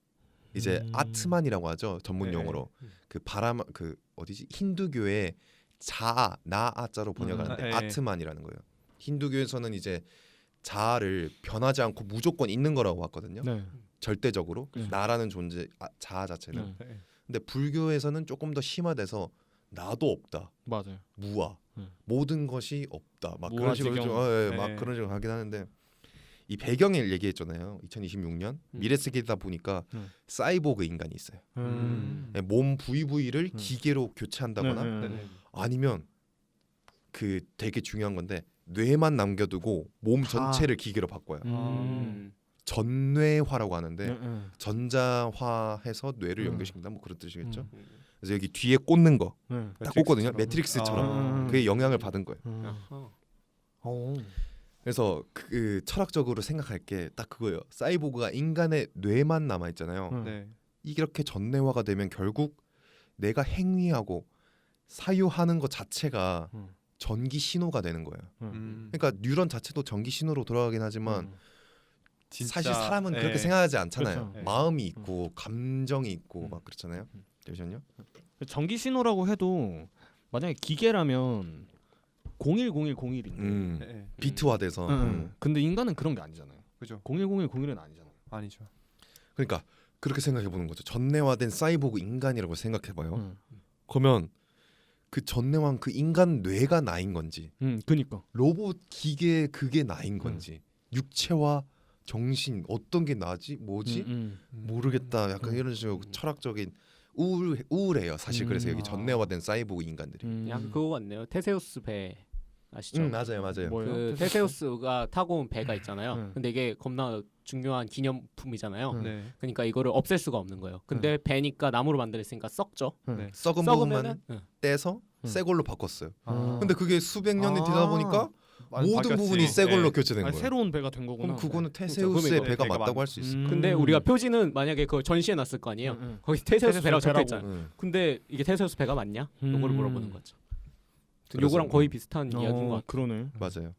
이제 아트만이라고 하죠. 전문 네. 용어로. 그 바람 그 어디지? 힌두교의 자아 나아자로 번역하는데 네. 아트만이라는 거예요. 힌두교에서는 이제 자아를 변하지 않고 무조건 있는 거라고 봤거든요. 네. 절대적으로 네. 나라는 존재 자아 자체는. 네. 네. 근데 불교에서는 조금 더 심화돼서 나도 없다. 맞아요. 무아. 음. 모든 것이 없다. 막 그런 식으로 무아지경. 막 네. 그런 식으로 하긴 하는데 이 배경을 얘기했잖아요. 2026년 미래 세계다 보니까 사이보그 인간이 있어요. 네, 몸 부위를 기계로 교체한다거나 네네. 아니면 그 되게 중요한 건데 뇌만 남겨두고 몸 다. 전체를 기계로 바꿔요. 음. 전뇌화라고 하는데 네. 전자화해서 뇌를 연결시킨다 뭐 그런 뜻이겠죠. 음. 그래서 여기 뒤에 꽂는 거 딱 매트릭스처럼. 꽂거든요. 매트릭스처럼 아. 그게 영향을 받은 거예요. 아하. 그래서 그 철학적으로 생각할 게 딱 그거예요. 사이보그가 인간의 뇌만 남아 있잖아요. 네. 이렇게 전뇌화가 되면 결국 내가 행위하고 사유하는 것 자체가 음. 전기 신호가 되는 거예요. 음. 그러니까 뉴런 자체도 전기 신호로 돌아가긴 하지만 진짜, 사실 사람은 네. 그렇게 생각하지 않잖아요. 그렇죠. 마음이 있고 감정이 있고 음. 막 그렇잖아요. 잠시만요. 전기 신호라고 해도 만약에 기계라면 010101인데. 네. 비트화돼서. 근데 인간은 그런 게 아니잖아요. 그죠. 010101은 아니잖아요. 아니죠. 그러니까 그렇게 생각해 보는 거죠. 전뇌화된 사이보그 인간이라고 생각해 봐요. 응. 그러면 그 전뇌화한 그 인간 뇌가 나인 건지 그니까. 로봇 기계 그게 나인 건지 육체와 정신 어떤 게 나지 뭐지 모르겠다 약간 이런 식으로 철학적인 우울해요 사실. 그래서 여기 전뇌화된 사이보그 인간들이. 약간 그거 같네요. 테세우스 배 아시죠? 맞아요 맞아요. 뭐예요? 그 테세우스가 타고 온 배가 있잖아요. 응. 근데 이게 겁나 중요한 기념품이잖아요. 응. 네. 그러니까 이거를 없앨 수가 없는 거예요. 근데 배니까 나무로 만들었으니까 썩죠. 네. 썩은 썩으면은 부분만 떼서 새 걸로 바꿨어요. 아. 근데 그게 수백 년이 아. 되다 보니까 많이 모든 바뀌었지. 부분이 새 걸로 네. 교체된 거예요. 새로운 배가 된 거구나. 그럼 그거는 그러면 테세우스의 이거 배가 배가 맞다고 할 수 있어요. 근데 우리가 표지는 만약에 그걸 전시해 놨을 거 아니에요. 거기 테세우스 배라고 적혀 있잖아요. 근데 이게 테세우스 배가 맞냐? 요거를 물어보는 거죠. 그래서- 요거랑 거의 비슷한 이야기인 것 같아요. 그러네. 맞아요.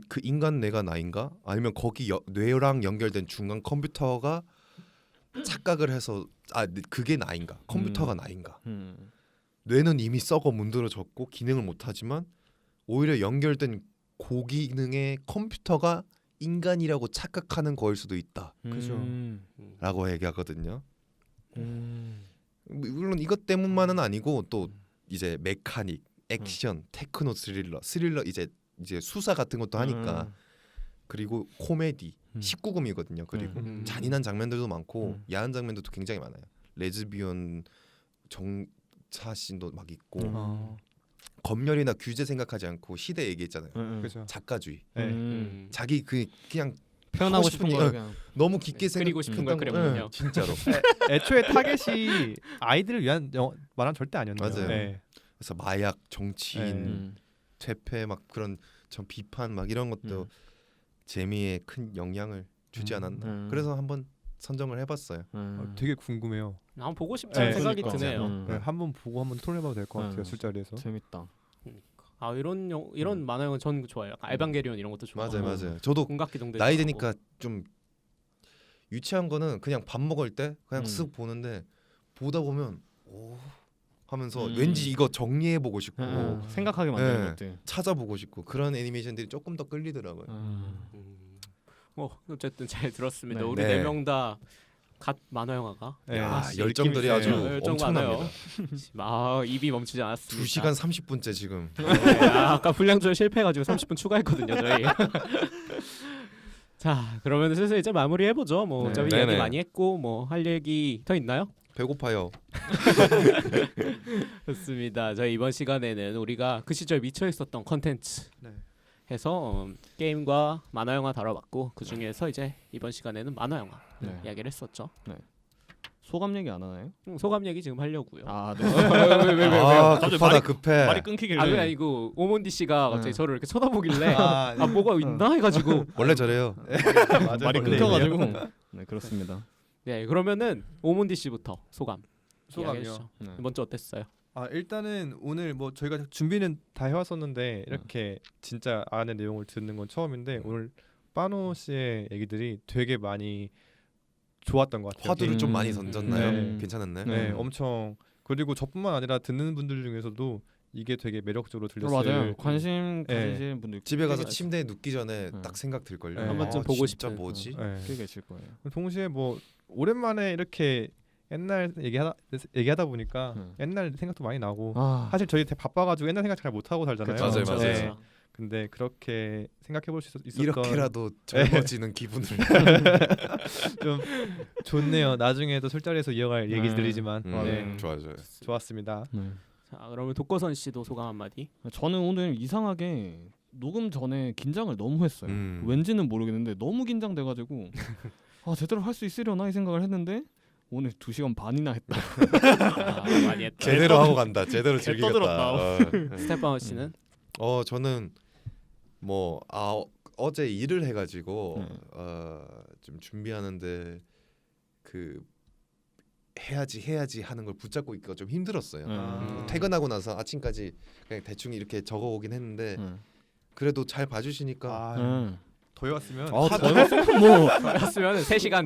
그 인간 뇌가 나인가? 아니면 거기 뇌랑 연결된 중간 컴퓨터가 착각을 해서 그게 나인가? 컴퓨터가 나인가? 뇌는 이미 썩어 문드러졌고 기능을 못하지만 오히려 연결된 고기능의 컴퓨터가 인간이라고 착각하는 거일 수도 그죠. 있다라고 얘기하거든요. 물론 이것 때문만은 아니고 또 이제 메카닉, 액션, 테크노 스릴러 이제 수사 같은 것도 하니까 그리고 코미디 19금이거든요. 그리고 잔인한 장면들도 많고 야한 장면들도 굉장히 많아요. 레즈비언 정사신도 막 있고 검열이나 규제 생각하지 않고 시대 얘기했잖아요. 그죠. 작가주의. 네. 자기 그냥 표현하고 하고 싶은 싶은 거 거. 그냥. 너무 깊게 그리고 싶은 걸 생각했던 그렸군요. 진짜로. 애초에 타겟이 아이들을 위한 만화는 절대 아니었나요? 맞아요. 네. 그래서 마약, 정치인, 네. 퇴폐 막 그런 전 비판 막 이런 것도 재미에 큰 영향을 주지 않았나. 그래서 한번 선정을 해봤어요. 되게 궁금해요. 한번 보고 싶다는 네, 생각이 그러니까. 드네요. 네, 한번 보고 한번 토론해봐도 될 것 같아요. 술자리에서. 재밌다. 아 이런 만화영화 전 좋아요. 약간 알방게리온 이런 것도 좋아요. 맞아요. 저도 공각기동대 나이 좋아하고. 드니까 좀 유치한 거는 그냥 밥 먹을 때 그냥 음. 쓱 보는데 보다 보면 오 하면서 음. 왠지 이거 정리해 보고 싶고 생각하게 만드는 네. 것들. 찾아보고 싶고 그런 애니메이션들이 조금 더 끌리더라고요. 어쨌든 잘 들었습니다. 네. 우리 네. 네 명 다 갓 만화 영화가 네. 야, 씨, 열정들이 느낌이 아주 세요. 열정 엄청납니다. 입이 멈추지 않았습니다. 2시간 30분째 지금. 네, 아까 분량 조절 실패해가지고 30분 추가했거든요 저희. 자 그러면 슬슬 이제 마무리 해보죠. 뭐 네. 어차피 네네. 얘기 많이 했고 뭐 할 얘기 더 있나요? 배고파요. 좋습니다. 저희 이번 시간에는 우리가 그 시절 미쳐 있었던 컨텐츠 네. 해서 게임과 만화 영화 다뤄봤고 그 중에서 이제 이번 시간에는 만화 영화 네. 이야기를 했었죠. 소감 얘기 안 하나요? 소감 얘기 지금 하려고요. 아, 네. 아, 갑자기 급하다 말이- 급해. 말이 끊기길래. 아 그게 아니고 오몬디 씨가 갑자기 네. 저를 이렇게 쳐다보길래 아, 뭐가 있나 해가지고 원래 저래요. 말이 원래 끊겨가지고. 네, 그렇습니다. 네 그러면은 오몬디 씨부터 소감 소감이요. 이야기해주죠. 네. 먼저 어땠어요? 아 일단은 오늘 뭐 저희가 준비는 다 해왔었는데 이렇게 진짜 안의 내용을 듣는 건 처음인데 오늘 빠노 씨의 얘기들이 되게 많이 좋았던 것 같아요. 화두를 좀 음. 많이 던졌나요? 네. 괜찮았나요? 네, 음. 엄청 그리고 저뿐만 아니라 듣는 분들 중에서도 이게 되게 매력적으로 들렸어요. 맞아요. 관심 네. 가지시는 분들 집에 가서 꽤 계실- 침대에 눕기 전에 네. 딱 생각 들 걸요. 네. 한 번쯤 보고 진짜 싶은. 뭐지? 네. 꽤 계실 거예요. 동시에 뭐 오랜만에 이렇게 옛날 얘기하다 보니까 네. 옛날 생각도 많이 나고 아, 사실 저희 되게 바빠가지고 옛날 생각 잘 못하고 살잖아요. 그쵸, 맞아요, 맞아요. 네. 근데 그렇게 생각해볼 수 있었던 이렇게라도 젊어지는 기분을. 좀 좋네요. 나중에도 술자리에서 이어갈 네. 얘기들이지만 네, 좋아요, 좋아요. 좋았습니다. 네. 자 그러면 독거선 씨도 소감 한마디. 저는 오늘 이상하게 녹음 전에 긴장을 너무 했어요. 왠지는 모르겠는데 너무 긴장돼가지고 아 제대로 할 수 있으려나 이 생각을 했는데 오늘 2시간 반이나 했다. 많이 했다. 제대로 하고 간다. 제대로 개 즐기겠다. 떠들었다. 스테파노 씨는 저는 뭐 어제 일을 해가지고 좀 준비하는데 그 해야지 하는 걸 붙잡고 있기가 좀 힘들었어요. 아. 퇴근하고 나서 아침까지 그냥 대충 이렇게 적어오긴 했는데 네. 그래도 잘 봐주시니까 아, 더였으면 뭐 했으면 3시간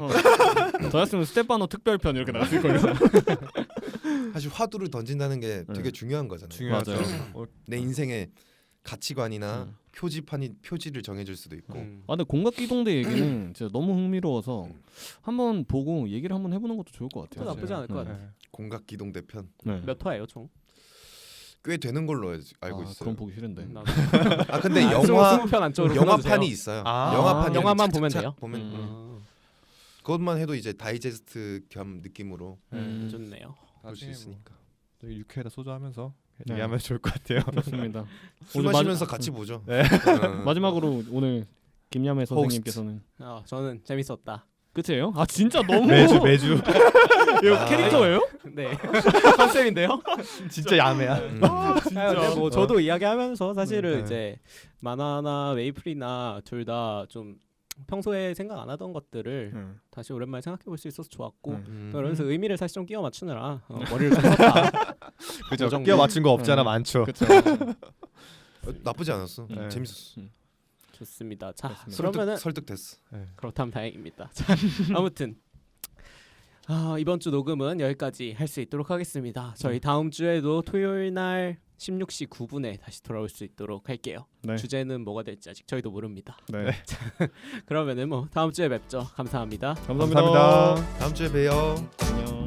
더였으면 스테파노 특별편 이렇게 나왔을 거예요. 사실 화두를 던진다는 게 되게 중요한 거잖아요. 중요하죠. 맞아요. 내 인생의 가치관이나 음. 표지를 정해줄 수도 있고. 아 근데 공각기동대 얘기는 진짜 너무 흥미로워서 한번 보고 얘기를 한번 해보는 것도 좋을 것 같아요. 나쁘지 않을 것 같아요. 네. 공각기동대 편 네. 몇 화예요 총? 꽤 되는 걸로 알고 아, 있어요. 그럼 보기 싫은데. 나도. 아 근데 아, 영화 20편 안쪽으로 영화판이 있어요. 아, 영화판 영화만 보면 돼요? 보면 음. 그것만 해도 이제 다이제스트 겸 느낌으로 좋네요. 볼 수 나중에 있으니까. 뭐 육회에다 소주 하면서 네. 얘기하면 좋을 것 같아요. 좋습니다. 술 오늘 마시면서 같이 보죠. 네. 마지막으로 오늘 김야매 선생님께서는 저는 재밌었다. 끝이에요? 아 진짜 너무 매주 이거 아. 캐릭터예요? 네 컨셉인데요. 진짜 야매야. 근데 뭐 저도 이야기하면서 사실은 네. 이제 만화나 웨이플이나 둘 다 좀 평소에 생각 안 하던 것들을 다시 오랜만에 생각해 볼 수 있어서 좋았고 그러면서 의미를 사실 좀 끼워 맞추느라 머리를 좀 썼다. 그죠. 정도. 끼워 맞춘 거 없잖아 많죠. 그렇죠. 나쁘지 않았어. 네. 재밌었어. 좋습니다. 자 그렇습니다. 그러면은 설득됐어. 그렇다면 다행입니다. 자, 아무튼 이번 주 녹음은 여기까지 할 수 있도록 하겠습니다. 저희 다음 주에도 토요일 날 16시 9분에 다시 돌아올 수 있도록 할게요. 네. 주제는 뭐가 될지 아직 저희도 모릅니다. 네. 그러면은 뭐 다음 주에 뵙죠. 감사합니다. 감사합니다. 감사합니다. 다음 주에 봬요. 안녕.